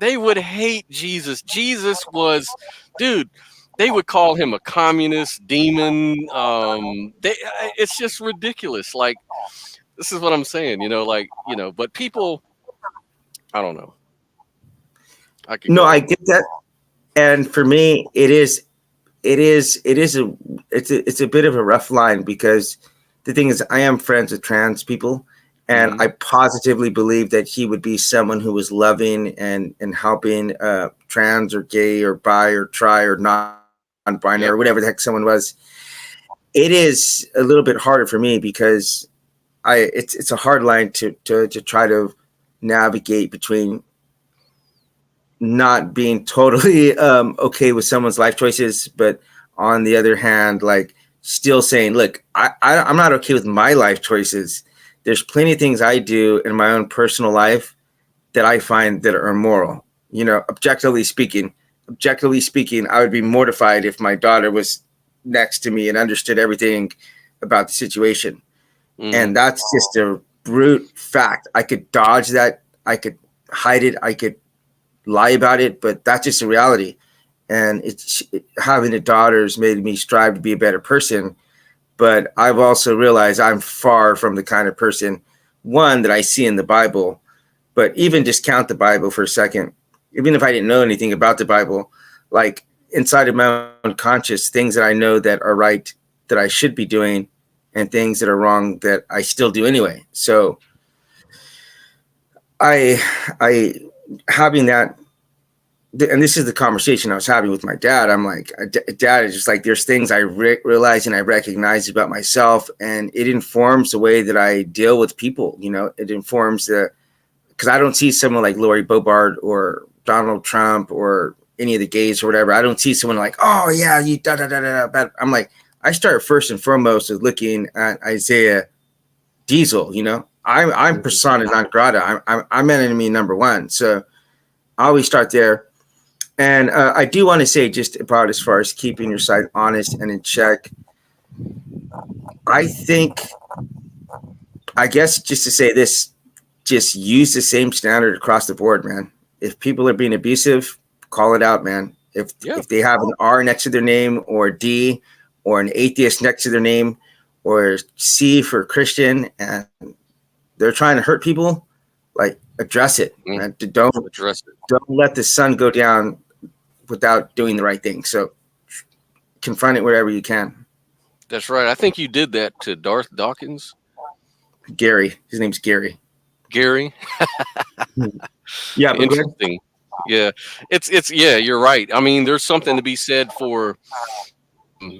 they would hate Jesus. Jesus was, dude, they would call him a communist demon. It's just ridiculous. Like, this is what I'm saying, but people, I don't know. I could
no,
go
I
on.
get that. And for me, it's a bit of a rough line, because the thing is I am friends with trans people, and
Mhm.
I positively believe that he would be someone who was loving and helping trans or gay or bi or tri or non-binary or whatever the heck
Yep.
someone was. It is a little bit harder for me, because it's a hard line to try to navigate between not being totally okay with someone's life choices, but on the other hand, like still saying, look, I'm not okay with my life choices. There's plenty of things I do in my own personal life that I find that are immoral. You know, objectively speaking, I would be mortified if my daughter was next to me and understood everything about the situation.
Hmm.
And that's just a brute fact. I could dodge that. I could hide it. I could lie about it, but that's just a reality. And having a daughter has made me strive to be a better person. But I've also realized I'm far from the kind of person, one, that I see in the Bible. But even discount the Bible for a second, even if I didn't know anything about the Bible, like inside of my own conscious, things that I know that are right that I should be doing, and things that are wrong that I still do anyway. So I, I having that, and this is the conversation I was having with my dad. I'm like, Dad, it's just like there's things I realize and I recognize about myself, and it informs the way that I deal with people. You know, it informs the because I don't see someone like Lori Bobart or Donald Trump or any of the gays or whatever. I don't see someone like, oh yeah, you da da da da. But I'm like, I start first and foremost with looking at Isaiah Diesel. You know, I'm persona non grata. I'm enemy number one. So I always start there. And I do want to say just about as far as keeping your side honest and in check. I think, I guess, just to say this, just use the same standard across the board, man. If people are being abusive, call it out, man.
Yeah.
If they have an R next to their name or a D or an atheist next to their name or C for Christian and they're trying to hurt people, like address it.
Mm.
Man.
Address it.
Don't let the sun go down without doing the right thing. So confront it wherever you can.
That's right. I think you did that to Darth Dawkins,
Gary, his name's Gary.
Gary.
Yeah, but go ahead.
Interesting. Yeah. It's yeah, you're right. I mean, there's something to be said for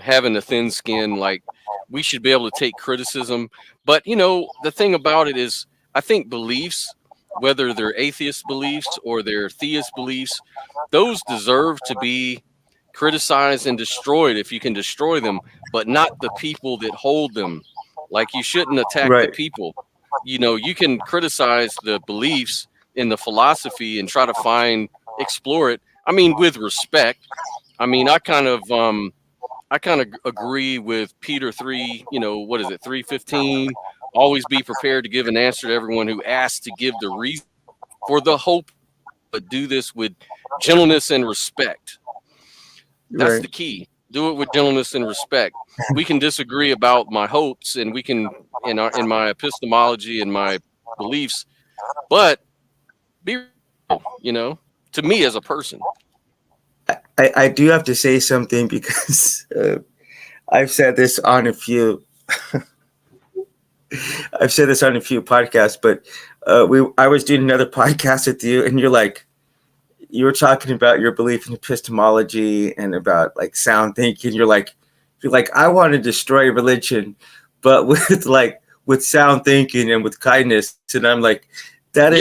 having a thin skin. Like, we should be able to take criticism. But the thing about it is, I think beliefs, whether they're atheist beliefs or they're theist beliefs, those deserve to be criticized and destroyed if you can destroy them, but not the people that hold them. Like, you shouldn't attack the
Right.
people. You can criticize the beliefs in the philosophy and try to explore it. I mean, with respect. I mean, I kind of agree with Peter 3, what is it, 3:15? Always be prepared to give an answer to everyone who asks, to give the reason for the hope, but do this with gentleness and respect. That's
Right.
the key. Do it with gentleness and respect. We can disagree about my hopes, and we can in my epistemology and my beliefs, but be real, to me as a person.
I do have to say something because I've said this on a few I've said this on a few podcasts, but I was doing another podcast with you, and you were talking about your belief in epistemology and about like sound thinking. You're like I want to destroy religion, but with sound thinking and with kindness. And I'm like,
Yeah,
that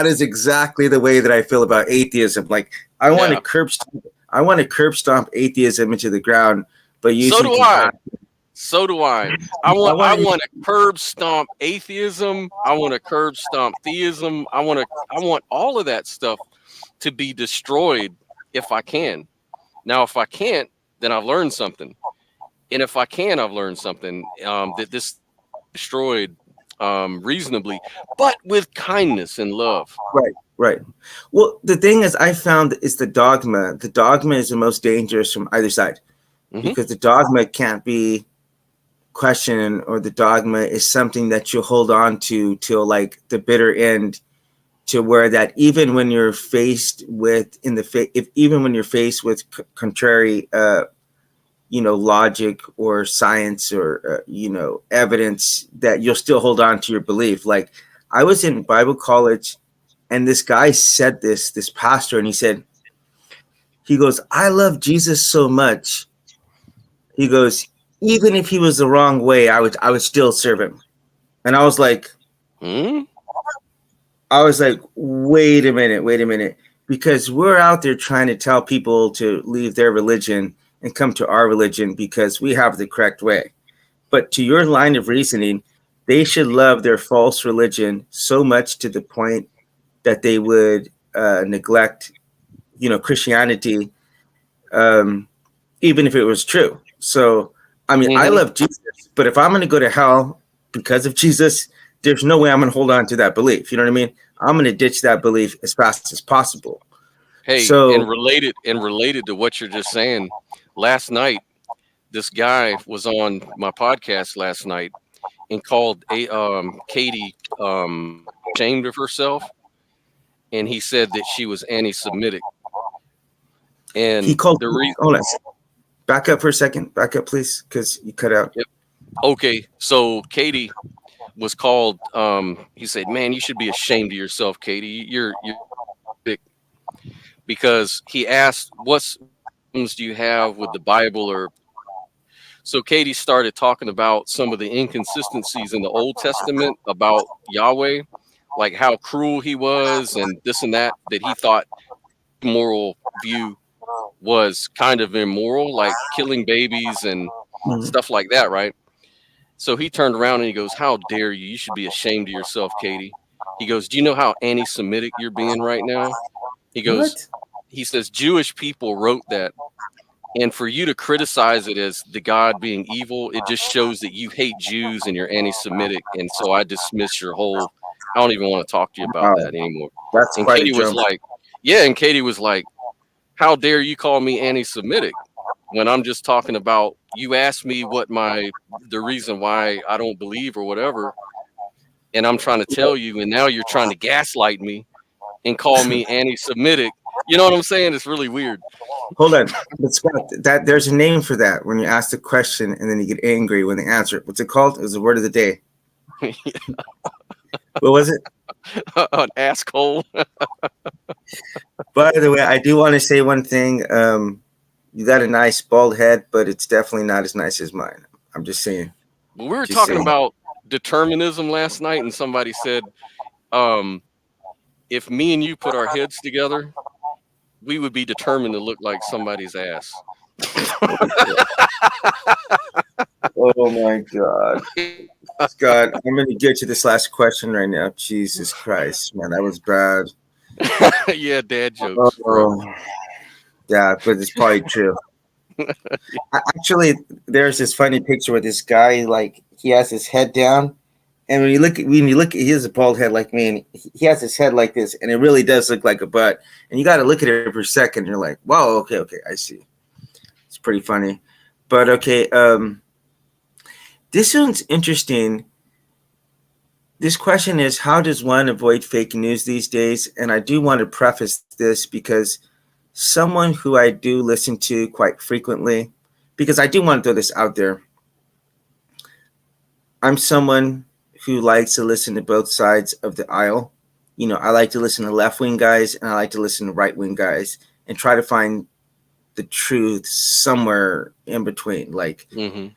is exactly the way that I feel about atheism. Like
yeah.
I want to curb stomp atheism into the ground, but
So
using
do I.
compassion.
So do I. I
I
want I
want to
want to curb stomp atheism. I want to curb stomp theism. I want all of that stuff to be destroyed if I can. Now, if I can't, then I've learned something. And if I can, I've learned something, that this destroyed, reasonably, but with kindness and love.
right, right. Well, the thing is, I found is the dogma. The dogma is the most dangerous from either side
Hmm.
because the dogma can't be questioned, or the dogma is something that you hold on to till like the bitter end. To where that even when you're faced with if even when you're faced with contrary logic or science or evidence, that you'll still hold on to your belief. Like I was in Bible college, and this guy said this pastor, and he goes, I love Jesus so much. He goes, even if he was the wrong way, I would still serve him. And
Hmm.
I was like, wait a minute, because we're out there trying to tell people to leave their religion and come to our religion because we have the correct way. But to your line of reasoning, they should love their false religion so much to the point that they would neglect, Christianity, um, even if it was true. So, I mean, I
Hmm.
love Jesus, but if I'm going to go to hell because of Jesus, there's no way I'm going to hold on to that belief. You know what I mean? I'm going to ditch that belief as fast as possible.
Hey,
So
and related to what you're just saying, last night this guy was on my podcast last night and called a Katie ashamed of herself, and he said that she was anti-Semitic.
he
And
called.
the reason,
Hold on, back up for a second. Back up, please, because you cut out.
yep, okay, so Katie was called. He said, "Man, you should be ashamed of yourself, Katie. You're sick," because he asked, "What problems do you have with the Bible?" Or so Katie started talking about some of the inconsistencies in the Old Testament about Yahweh, like how cruel he was and this and that, that he thought moral view was kind of immoral, like killing babies and
Mhm.
stuff like that, right? So he turned around and he goes, "How dare you? You should be ashamed of yourself, Katie." He goes, "Do you know how anti Semitic you're being right now?" He goes,
What?
he says, "Jewish people wrote that. And for you to criticize it as the God being evil, it just shows that you hate Jews and you're anti Semitic. And so I dismiss your whole, I don't even want to talk to you about
Wow,
that anymore."
that's
And
quite a
Katie was
jump.
like, "Yeah." And Katie was like, "How dare you call me anti Semitic when I'm just talking about, you asked me what the reason why I don't believe or whatever. And I'm trying to tell you, and now you're trying to gaslight me and call me anti Semitic." You know what I'm saying? It's really weird.
Hold on, but Scott, that there's a name for that when you ask the question and then you get angry when they answer it. What's it called? It was the word of the day. What was it?
An asshole.
By the way, I do want to say one thing. You got a nice bald head, but it's definitely not as nice as mine. I'm just saying.
But we were
Just
talking
saying.
about determinism last night, and somebody said, um, if me and you put our heads together, we would be determined to look like somebody's ass.
Oh my God. Scott, I'm going to get to this last question right now. Jesus Christ, man, that was bad.
Yeah, dad jokes, bro.
Oh, yeah, but it's probably true. Actually, there's this funny picture with this guy, like he has his head down, and when you look, he has a bald head like me, and he has his head like this, and it really does look like a butt. And you got to look at it for a second. And you're like, wow, okay, okay, I see. It's pretty funny, but okay. This one's interesting. This question is, how does one avoid fake news these days? And I do want to preface this because someone who I do listen to quite frequently, because I do want to throw this out there. I'm someone who likes to listen to both sides of the aisle. I like to listen to left wing guys and I like to listen to right wing guys and try to find the truth somewhere in between. Like,
Hmm.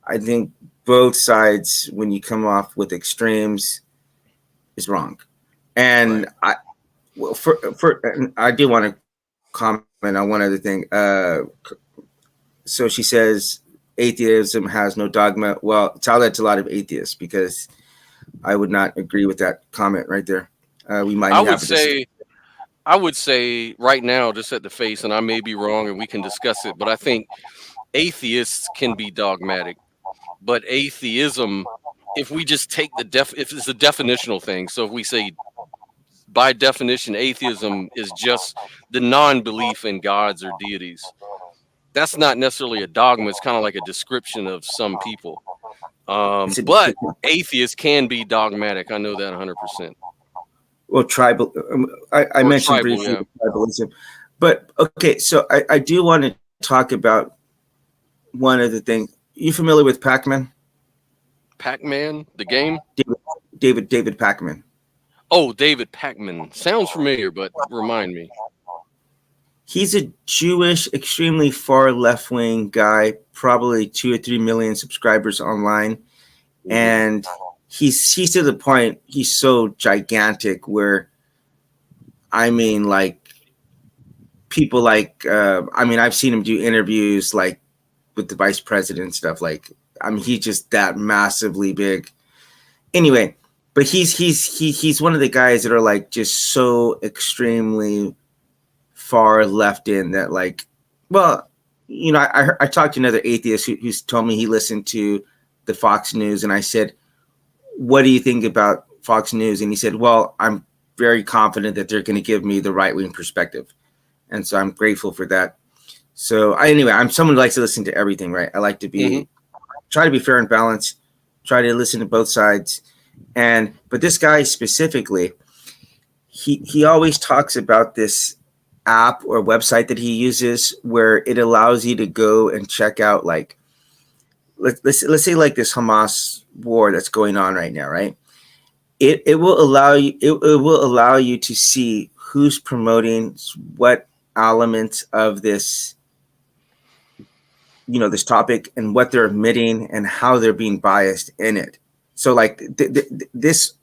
I think both sides, when you come off with extremes, is wrong. And
Right.
well, I do want to comment on one other thing. So she says atheism has no dogma. Well, tell that to a lot of atheists because I would not agree with that comment right there. We might
I
need to
would
have a discussion.
say, I would say right now, just at the face, and I may be wrong, and we can discuss it. But I think atheists can be dogmatic, but atheism, if we just take if it's a definitional thing, so if we say by definition atheism is just the non-belief in gods or deities, that's not necessarily a dogma. It's kind of like a description of some people.
It's a
But atheists can be dogmatic. I know that 100%.
well tribal. I
Or
mentioned
tribal,
briefly
yeah.
tribalism, but okay. So I do want to talk about one other thing. You familiar with Pac-Man?
Pac-Man, the game.
David David Pac-Man.
Oh, David Pac-Man sounds familiar, but remind me.
He's a Jewish, extremely far left wing guy, probably 2 or 3 million subscribers online,
Hmm.
and he's to the point he's so gigantic where I mean like people like I mean, I've seen him do interviews like with the vice president and stuff. Like, I mean, he's just that massively big. Anyway, but he's one of the guys that are like just so extremely far left in that, like, well, you know, I talked to another atheist who's told me he listened to the Fox News, and I said, what do you think about Fox News? And he said, well, I'm very confident that they're going to give me the right wing perspective, and so I'm grateful for that. So anyway, I'm someone who likes to listen to everything, right? I like to
Hmm.
be try to be fair and balanced, try to listen to both sides. And but this guy specifically, he always talks about this app or website that he uses where it allows you to go and check out, like, let's say like this Hamas war that's going on right now, right? It will allow you it will allow you to see who's promoting what elements of this, you know, this topic, and what they're admitting and how they're being biased in it. So like this,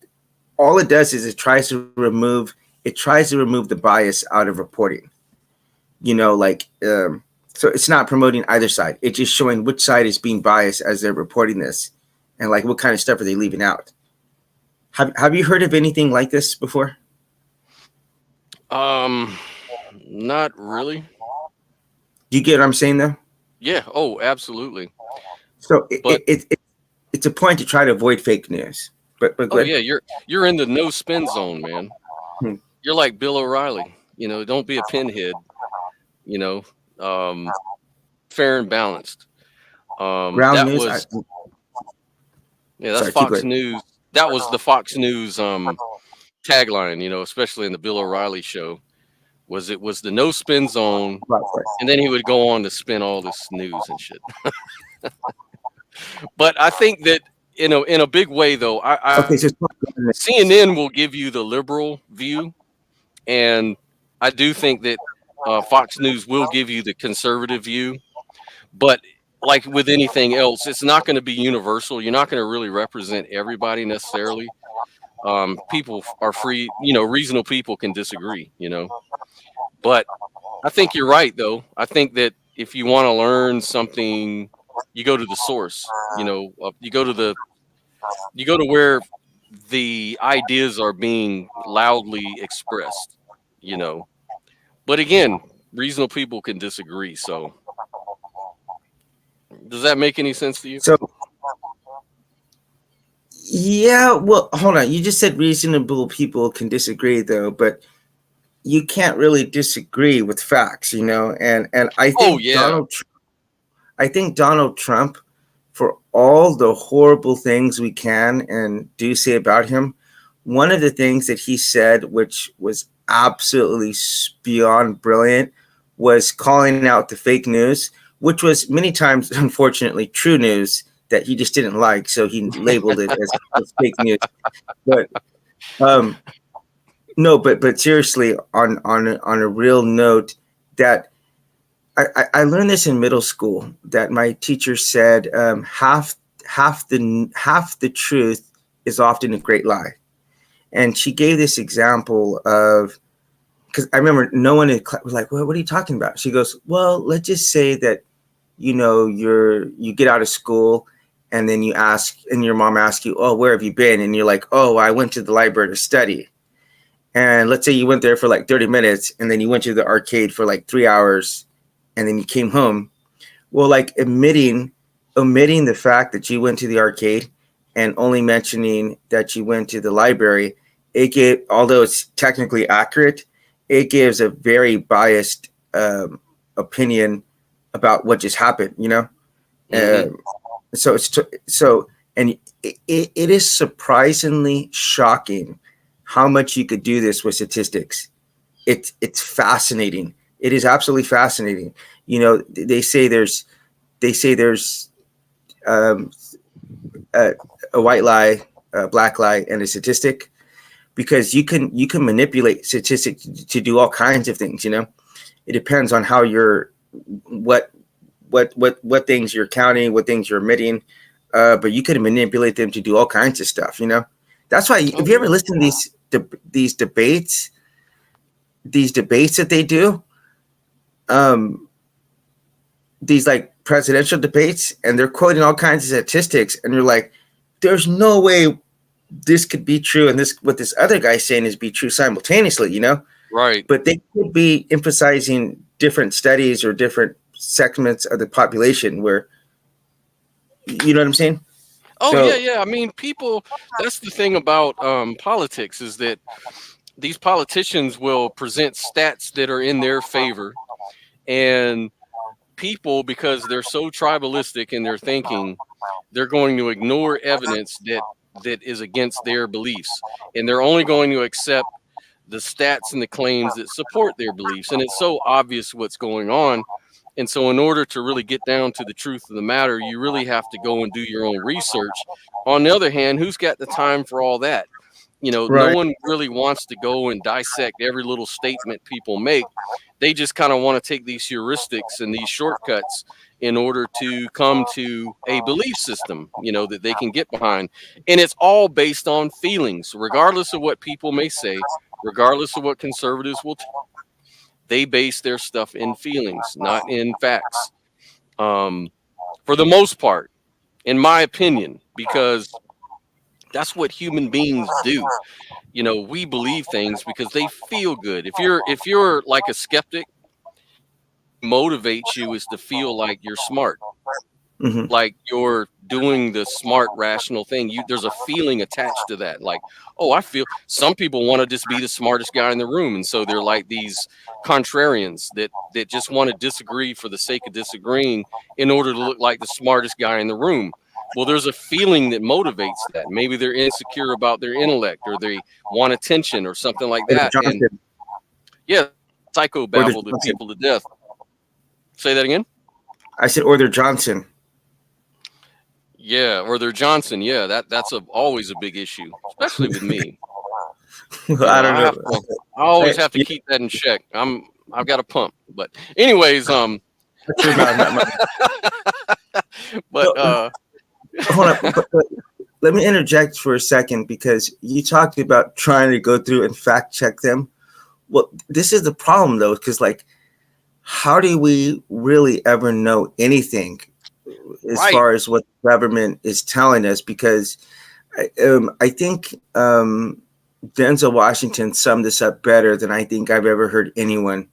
all it does is it tries to remove the bias out of reporting. You know, like so it's not promoting either side. It's just showing which side is being biased as they're reporting this, and like what kind of stuff are they leaving out. Have you heard of anything like this before?
Um, Not really.
Do you get what I'm saying though?
Yeah. Oh, absolutely.
So
But
it's a point to try to avoid fake news. But go
oh
ahead.
yeah, you're in the no spin zone, man.
Hmm.
You're like Bill O'Reilly. You know, don't be a pinhead. You know, um, fair and balanced.
Ground
That
news.
was Yeah, that's
Sorry, keep
Fox
going.
News. That was the Fox News tagline. You know, especially in the Bill O'Reilly show, was it was the no spin zone,
Right, right.
and then he would go on to spin all this news and shit. But I think that in a big way though, I
Okay, so
CNN will give you the liberal view, and I do think that Fox News will give you the conservative view. But like with anything else, it's not going to be universal. You're not going to really represent everybody necessarily. People are free. You know, reasonable people can disagree. You know, but I think you're right though. I think that if you want to learn something, you go to the source. You know, you go to where the ideas are being loudly expressed. You know, but again, reasonable people can disagree. So, does that make any sense to you?
so yeah, well, hold on. You just said reasonable people can disagree though, but you can't really disagree with facts, you know. And
Oh yeah.
I think Donald Trump, for all the horrible things we can and do say about him, one of the things that he said, which was absolutely beyond brilliant, was calling out the fake news, which was many times, unfortunately, true news that he just didn't like. So he labeled it as fake news. But um, no, but seriously, on a real note, that I learned this in middle school. That my teacher said, half the truth is often a great lie, and she gave this example of, because I remember no one in class was like, "Well, what are you talking about?" She goes, "Well, let's just say that, you know, you get out of school." And then you ask, and your mom asks you, "Oh, where have you been?" And you're like, "Oh, I went to the library to study." And let's say you went there for like 30 minutes, and then you went to the arcade for like 3 hours, and then you came home. Well, like omitting the fact that you went to the arcade and only mentioning that you went to the library, it gave, although it's technically accurate, it gives a very biased opinion about what just happened, you know?
Hmm.
Uh, so so, and it is surprisingly shocking how much you could do this with statistics. It's fascinating. It is absolutely fascinating. You know, they say there's um, a, a white lie, a black lie, and a statistic, because you can manipulate statistics to do all kinds of things. You know, it depends on how you're what what things you're counting, what things you're omitting. But you can manipulate them to do all kinds of stuff. You know, that's why if
Oh
you ever
yeah.
listen to these debates that they do, um, these like presidential debates, and they're quoting all kinds of statistics, and you're like, there's no way this could be true, and this what this other guy's saying is be true simultaneously, you know.
Right.
But they could be emphasizing different studies or different segments of the population where, you know what I'm saying.
Oh yeah,
So
yeah. I mean, people. That's the thing about politics is that these politicians will present stats that are in their favor, and people, because they're so tribalistic in their thinking, they're going to ignore evidence that is against their beliefs, and they're only going to accept the stats and the claims that support their beliefs. And it's so obvious what's going on. And so, in order to really get down to the truth of the matter, you really have to go and do your own research. On the other hand, who's got the time for all that? No
right,
one really wants to go and dissect every little statement people make. They just kind of want to take these heuristics and these shortcuts in order to come to a belief system, that they can get behind. And it's all based on feelings, regardless of what people may say, regardless of what conservatives will. They base their stuff in feelings, not in facts. Um, for the most part, in my opinion, because that's what human beings do. We believe things because they feel good. If you're like a skeptic, motivates you is to feel like you're smart,
hmm,
like you're doing the smart rational thing. There's a feeling attached to that, like, oh, I feel. Some people want to just be the smartest guy in the room, and so they're like these contrarians that just want to disagree for the sake of disagreeing in order to look like the smartest guy in the room. Well, there's a feeling that motivates that. Maybe they're insecure about their intellect, or they want attention or something like
or the
that. And
Johnson,
yeah,
or the
psychobabble the
Johnson.
people to death. Say that again.
I said, or the Johnson.
Yeah, or their Johnson. Yeah, that's always a big issue, especially with me.
I don't
I
know.
have to. I always
I,
have to keep that in check. I've got a pump, but anyways,
that's your not mine.
but
So, hold up, but let me interject for a second because you talked about trying to go through and fact check them. Well, this is the problem though, because like, how do we really ever know anything as
right.
far as what the government is telling us? Because I think Denzel Washington summed this up better than I think I've ever heard anyone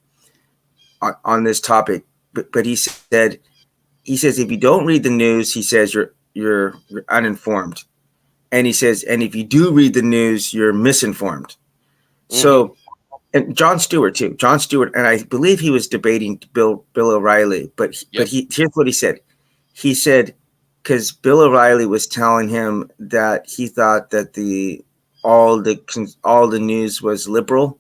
on this topic. But he says if you don't read the news, he says you're uninformed, and he says, and if you do read the news, you're misinformed.
Mm-hmm.
So, and John Stewart too. John Stewart, and I believe he was debating Bill O'Reilly, but
Yep.
he here's what he said. He said because Bill O'Reilly was telling him that he thought that all the news was liberal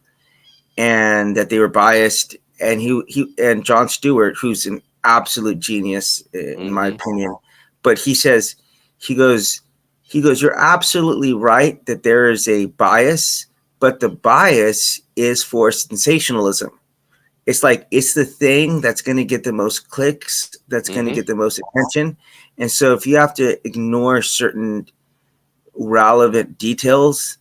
and that they were biased, and he and John Stewart, who's an absolute genius in my
Mm-hmm.
opinion, but he says he goes you're absolutely right that there is a bias, but the bias is for sensationalism. It's like it's the thing that's going to get the most clicks, that's going to
Mm-hmm.
get the most attention. And so if you have to ignore certain relevant details,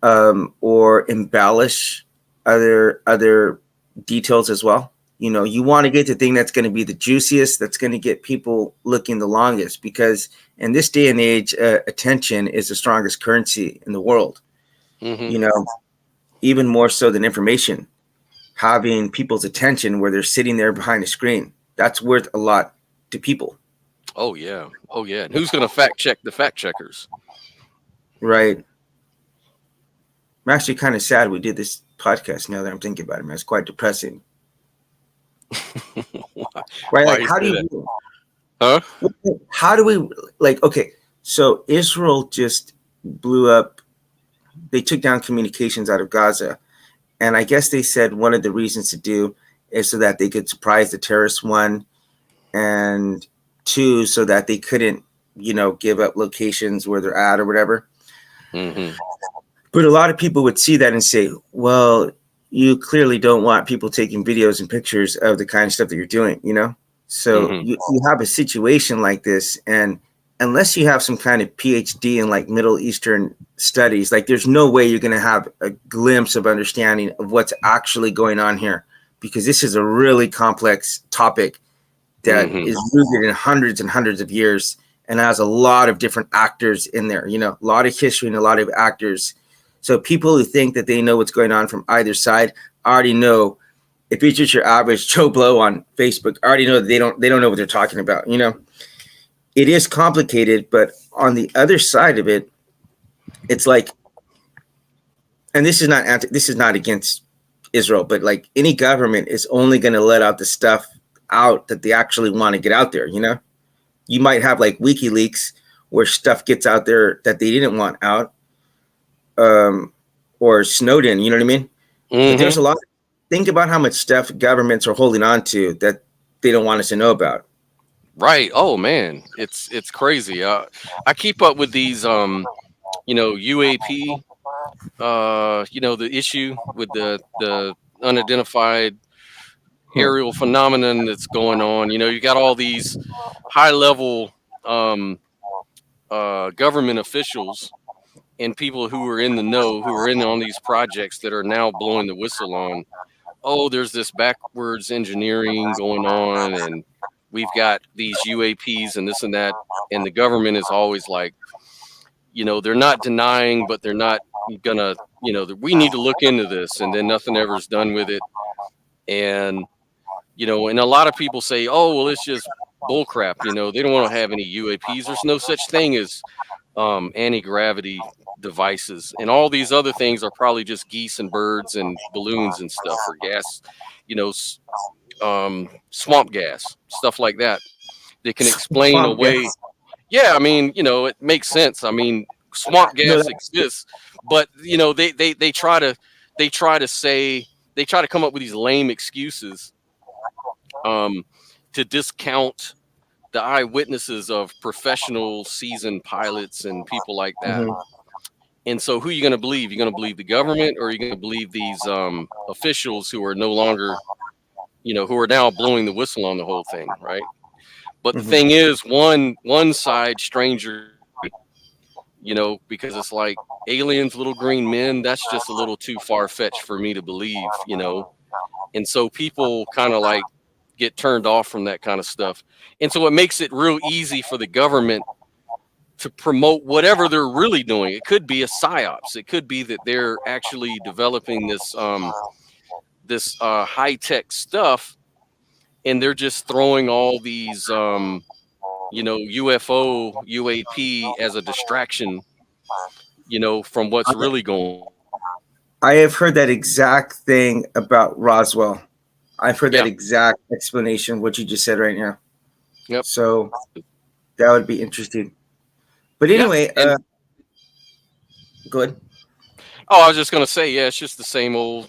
or embellish other details as well, you want to get the thing that's going to be the juiciest, that's going to get people looking the longest, because in this day and age, attention is the strongest currency in the world.
Mm-hmm.
you know Even more so than information. Having people's attention where they're sitting there behind a screen, that's worth a lot to people.
Oh yeah. Oh yeah. And who's gonna fact check the fact checkers?
Right. I'm actually kind of sad we did this podcast. Now that I'm thinking about it, man, it's quite depressing.
why,
Right?
why
Like,
you say that? Huh?
how do we, like, okay, so Israel just blew up, they took down communications out of Gaza. And I guess they said one of the reasons to do is so that they could surprise the terrorists, one, and two, so that they couldn't, give up locations where they're at or whatever.
Mm-hmm.
But a lot of people would see that and say, well, you clearly don't want people taking videos and pictures of the kind of stuff that you're doing. So
Mm-hmm.
you have a situation like this, and unless you have some kind of PhD in like Middle Eastern studies, like there's no way you're going to have a glimpse of understanding of what's actually going on here. because this is a really complex topic that
Hmm.
is rooted in hundreds and hundreds of years and has a lot of different actors in there, a lot of history and a lot of actors. So people who think that they know what's going on from either side already know. If it's just your average Joe Blow on Facebook, I already know that they don't know what they're talking about. It is complicated, but on the other side of it, it's like, and this is not against Israel, but like any government is only going to let out the stuff out that they actually want to get out there. You might have like WikiLeaks where stuff gets out there that they didn't want out, um, or Snowden. You know what I mean? But there's
Hmm.
a lot. Think about how much stuff governments are holding on to that they don't want us to know about.
Right. Oh man, it's crazy. I keep up with these UAP, the issue with the unidentified
Hmm.
aerial phenomenon that's going on. You got all these high level um government officials and people who are in the know, who are in on these projects, that are now blowing the whistle on, oh, there's this backwards engineering going on, and we've got these UAPs and this and that. And the government is always like, they're not denying, but they're not gonna, we need to look into this. And then nothing ever is done with it. And, and a lot of people say, oh, well, it's just bullcrap. They don't want to have any UAPs. There's no such thing as anti-gravity devices, and all these other things are probably just geese and birds and balloons and stuff, or gas, you know, s- swamp gas, stuff like that. They can explain
Swamp
away.
gas.
Yeah, I mean, it makes sense. I mean, swamp
No,
gas exists, but they try to come up with these lame excuses um, to discount the eyewitnesses of professional seasoned pilots and people like that.
mhm.
And so, who are you going to believe? You're going to believe the government, or are you going to believe these officials who are no longer, who are now blowing the whistle on the whole thing, right? But the
Mhm.
thing is, one side stranger, because it's like aliens, little green men. That's just a little too far fetched for me to believe. And so people kind of like get turned off from that kind of stuff. And so it makes it real easy for the government to promote whatever they're really doing. It could be a psyops. It could be that they're actually developing this high tech stuff, and they're just throwing all these UFO UAP as a distraction, from what's really going.
I have heard that exact thing about Roswell. I've heard that
Yeah.
exact explanation, what you just said right now.
Yep.
So that would be interesting. But
Yeah.
anyway,
And
go ahead.
oh, I was just gonna say, yeah, it's just the same old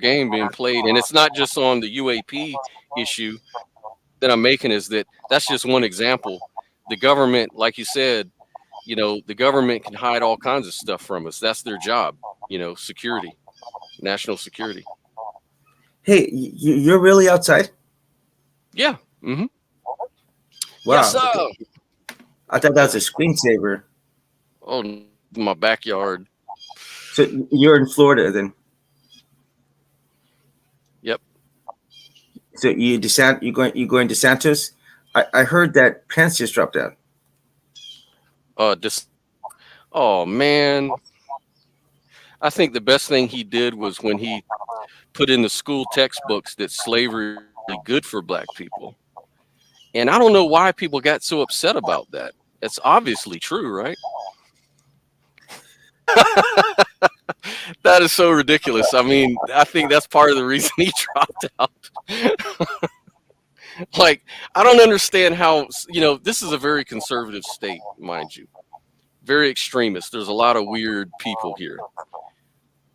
game being played, and it's not just on the UAP issue that I'm making. Is that that's just one example. The government, like you said, the government can hide all kinds of stuff from us. That's their job, security, national security.
Hey, you're really outside?
Yeah. Hmm. Yes,
Wow.
sir.
Okay. I thought that was
Yeah.
a screensaver.
Oh, my backyard.
So you're in Florida then?
Yep.
So you going to Santos? I heard that Pence just dropped out.
This. Oh man, I think the best thing he did was when he put in the school textbooks that slavery is really good for black people. And I don't know why people got so upset about that. It's obviously true, right? That is so ridiculous. I mean, I think that's part of the reason he dropped out. Like, I don't understand how, this is a very conservative state, mind you, very extremist. There's a lot of weird people here.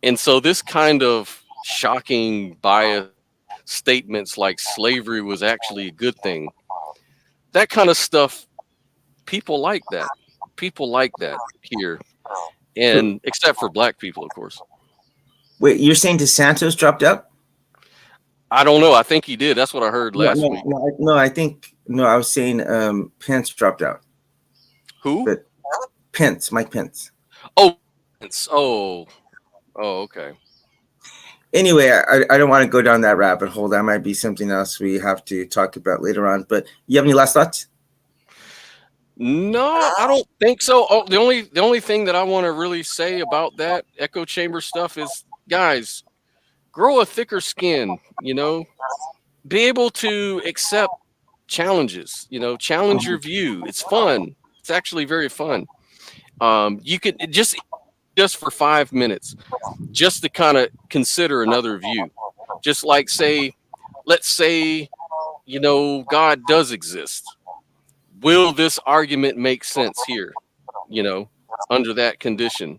And so, this kind of shocking bias statements like slavery was actually a good thing, that kind of stuff, people like that. People like that here.
So
And except for black people, of course.
wait, you're saying DeSantis dropped out?
I don't know. I think he did. That's what I heard
No,
last
no,
week.
no. No, I think no. I was saying Pence dropped out,
Who?
but Pence, Mike Pence.
Oh, oh, oh, okay.
Anyway, I don't want to go down that rabbit hole. That might be something else we have to talk about later on. But you have any last thoughts?
No, I don't think so. Oh, the only thing that I want to really say about that echo chamber stuff is, guys, grow a thicker skin. Be able to accept challenges. Challenge your view. It's fun. It's actually very fun. You could just for 5 minutes, just to kind of consider another view. Just like, let's say, God does exist. Will this argument make sense here? You know, under that condition.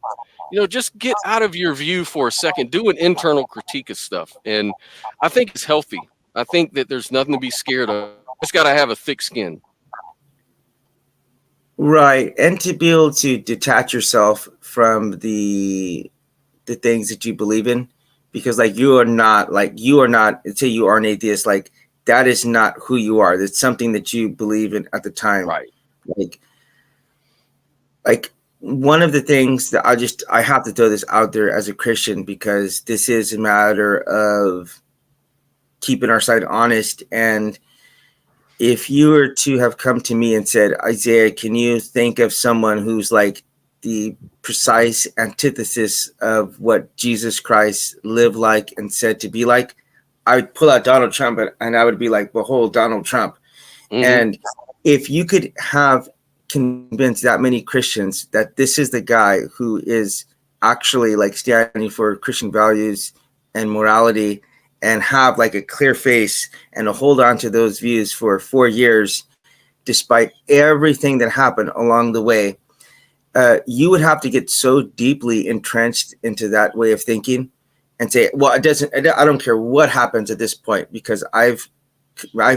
Just get out of your view for a second. Do an internal critique of stuff. And I think it's healthy. I think that there's nothing to be scared of. Just got to have a thick skin.
Right, and to be able to detach yourself from the things that you believe in, because you are not, say you are an atheist, like that is not who you are. That's something that you believe in at the time.
Right.
Like like one of the things that I have to throw this out there as a Christian, because this is a matter of keeping our side honest. And if you were to have come to me and said, Isaiah, can you think of someone who's like the precise antithesis of what Jesus Christ lived like and said to be like, I would pull out Donald Trump and I would be like, behold, Donald Trump.
Hmm.
And if you could have convinced that many Christians that this is the guy who is actually like standing for Christian values and morality, and have like a clear face and to hold on to those views for 4 years, despite everything that happened along the way, you would have to get so deeply entrenched into that way of thinking and say, well, it doesn't, I don't care what happens at this point, because I've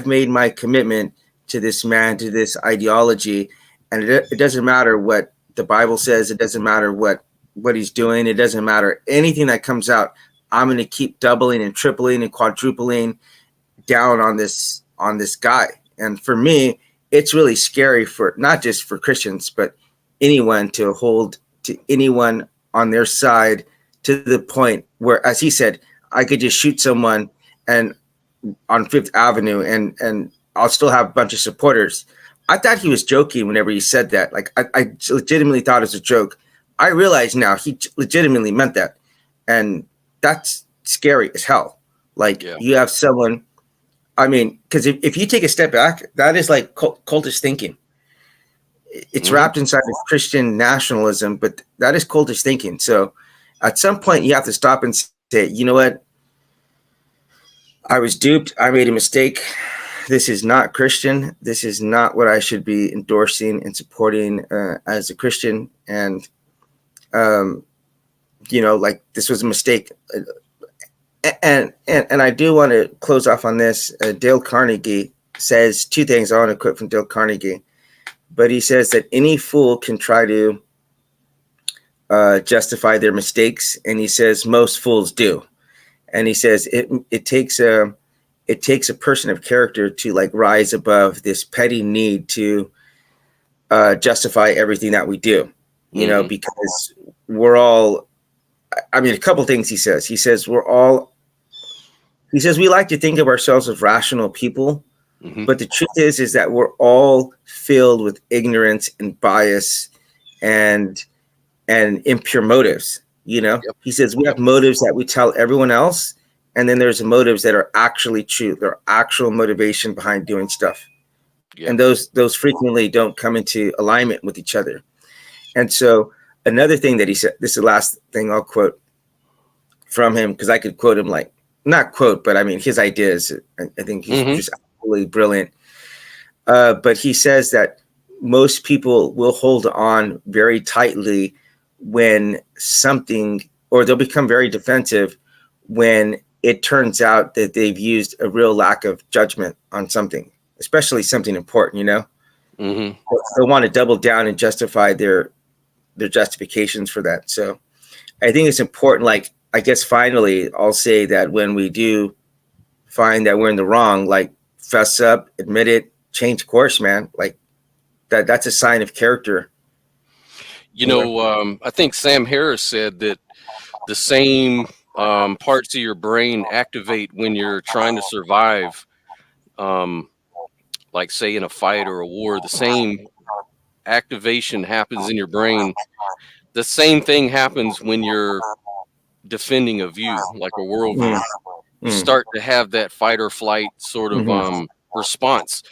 made my commitment to this man, to this ideology, and it doesn't matter what the Bible says. It doesn't matter what he's doing. It doesn't matter anything that comes out. I'm going to keep doubling and tripling and quadrupling down on this guy. And for me, it's really scary, for not just for Christians, but anyone, to hold to anyone on their side to the point where, as he said, I could just shoot someone and on Fifth Avenue, and I'll still have a bunch of supporters. I thought he was joking whenever he said that. Like I legitimately thought it was a joke. I realize now he legitimately meant that, and that's scary as hell. Like
Yeah.
you have someone. I mean, because if you take a step back, that is like cultish thinking. It's
Hmm.
wrapped inside of Christian nationalism, but that is cultish thinking. So at some point, you have to stop and say, you know what? I was duped. I made a mistake. This is not Christian. This is not what I should be endorsing and supporting as a Christian. And, um, like this was a mistake. And I do want to close off on this. Dale Carnegie says two things. I want to quote from Dale Carnegie, but he says that any fool can try to justify their mistakes, and he says most fools do. And he says it takes a person of character to like rise above this petty need to justify everything that we do.
Hmm.
Because we're all. I mean, a couple things he says. He says we're all. He says we like to think of ourselves as rational people,
Hmm.
but the truth is that we're all filled with ignorance and bias and impure motives.
Yep.
He says we have
Yep.
motives that we tell everyone else, and then there's motives that are actually true. There are actual motivation behind doing stuff,
Yep.
and those frequently don't come into alignment with each other. And so another thing that he said, this is the last thing I'll quote from him, because I could quote him, like not quote, but I mean his ideas. I think he's
Hmm.
just absolutely brilliant. But he says that most people will hold on very tightly when something, or they'll become very defensive when it turns out that they've used a real lack of judgment on something, especially something important.
Hmm.
They'll want to double down and justify their justifications for that. So I think it's important. Like, I guess finally, I'll say that when we do find that we're in the wrong, like fess up, admit it, change course, man. Like that's a sign of character. You know?
I think Sam Harris said that the same. parts of your brain activate when you're trying to survive, um, like say in a fight or a war. The same activation happens in your brain. The same thing happens when you're defending a view, like a
Mm,
worldview. You
mm,
start to have that fight or flight sort of
mm-hmm.
response,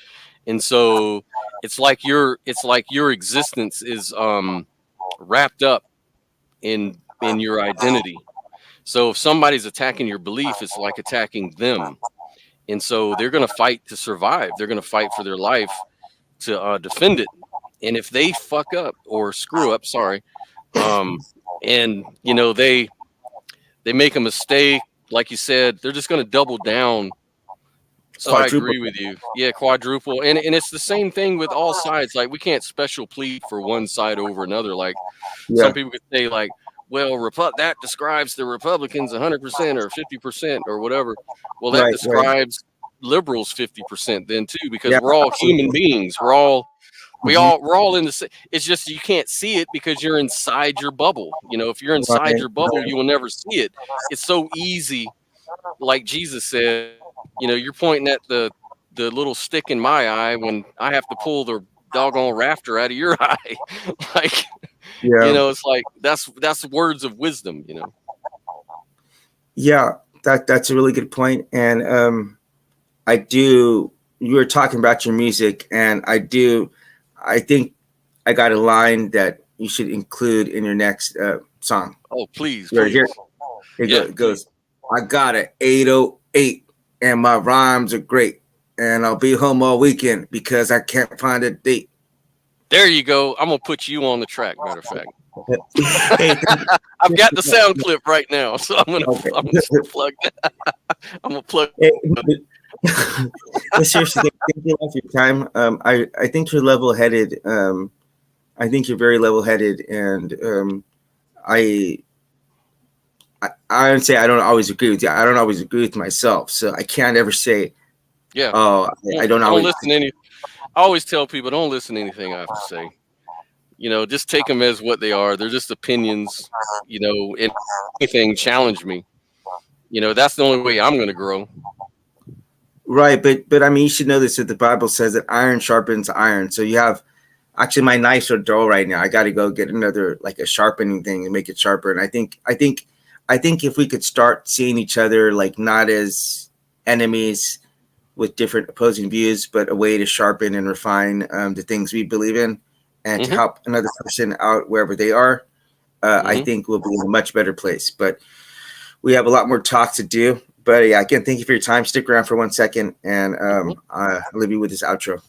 and so it's like your existence is wrapped up in your identity. So if somebody's attacking your belief, it's like attacking them, and so they're going to fight to survive. They're going to fight for their life to defend it. And if they fuck up or screw up, sorry, um, and they make a mistake, like you said, they're just going to double down. So I
Quadruple.
agree with you. Yeah, quadruple. And it's the same thing with all sides. Like we can't special plead for one side over another. Like some
Yeah.
people could say like, well, that describes the Republicans 100% or 50% or whatever. Well, that
Right. Right.
describes liberals 50% then too, because
Yeah.
we're all human
Absolutely.
beings.
Hmm.
We're all in the same. It's just you can't see it because you're inside your bubble. If you're inside
Right.
your bubble, you will never see it. It's so easy, like Jesus said, you're pointing at the little stick in my eye when I have to pull the doggone rafter out of your eye. Like,
Yeah.
it's like that's words of wisdom.
Yeah. That's a really good point. And I do. You were talking about your music, and I do. I think I got a line that you should include in your next song.
Oh, please,
You ready to hear
please.
it? It
Yeah,
it
please.
goes. I got an 808, and my rhymes are great, and I'll be home all weekend because I can't find a date.
There you go. I'm gonna put you on the track. Matter of fact,
Hey,
I've got the sound clip right now, so
okay.
I'm gonna plug that. I'm gonna plug.
Hey, but seriously, thank you a lot for your time. I think you're level headed. I think you're very level headed, and I, I would say I don't always agree with you. I don't always agree with myself, so I can't ever say,
Yeah.
"Oh, I don't
Don't
always."
listen to any. I always tell people don't listen to anything I have to say. Just take them as what they are. They're just opinions. And anything challenge me. That's the only way I'm going to grow.
Right, but I mean, you should know this that the Bible says that iron sharpens iron. So you have actually my knives are dull right now. I got to go get another like a sharpening thing and make it sharper. And I think if we could start seeing each other like not as enemies with different opposing views, but a way to sharpen and refine the things we believe in, and to
Hmm.
help another person out wherever they are, I
Hmm.
think we'll be in a much better place. But we have a lot more talk to do. But yeah, again, thank you for your time. Stick around for 1 second, and I'll leave you with this outro.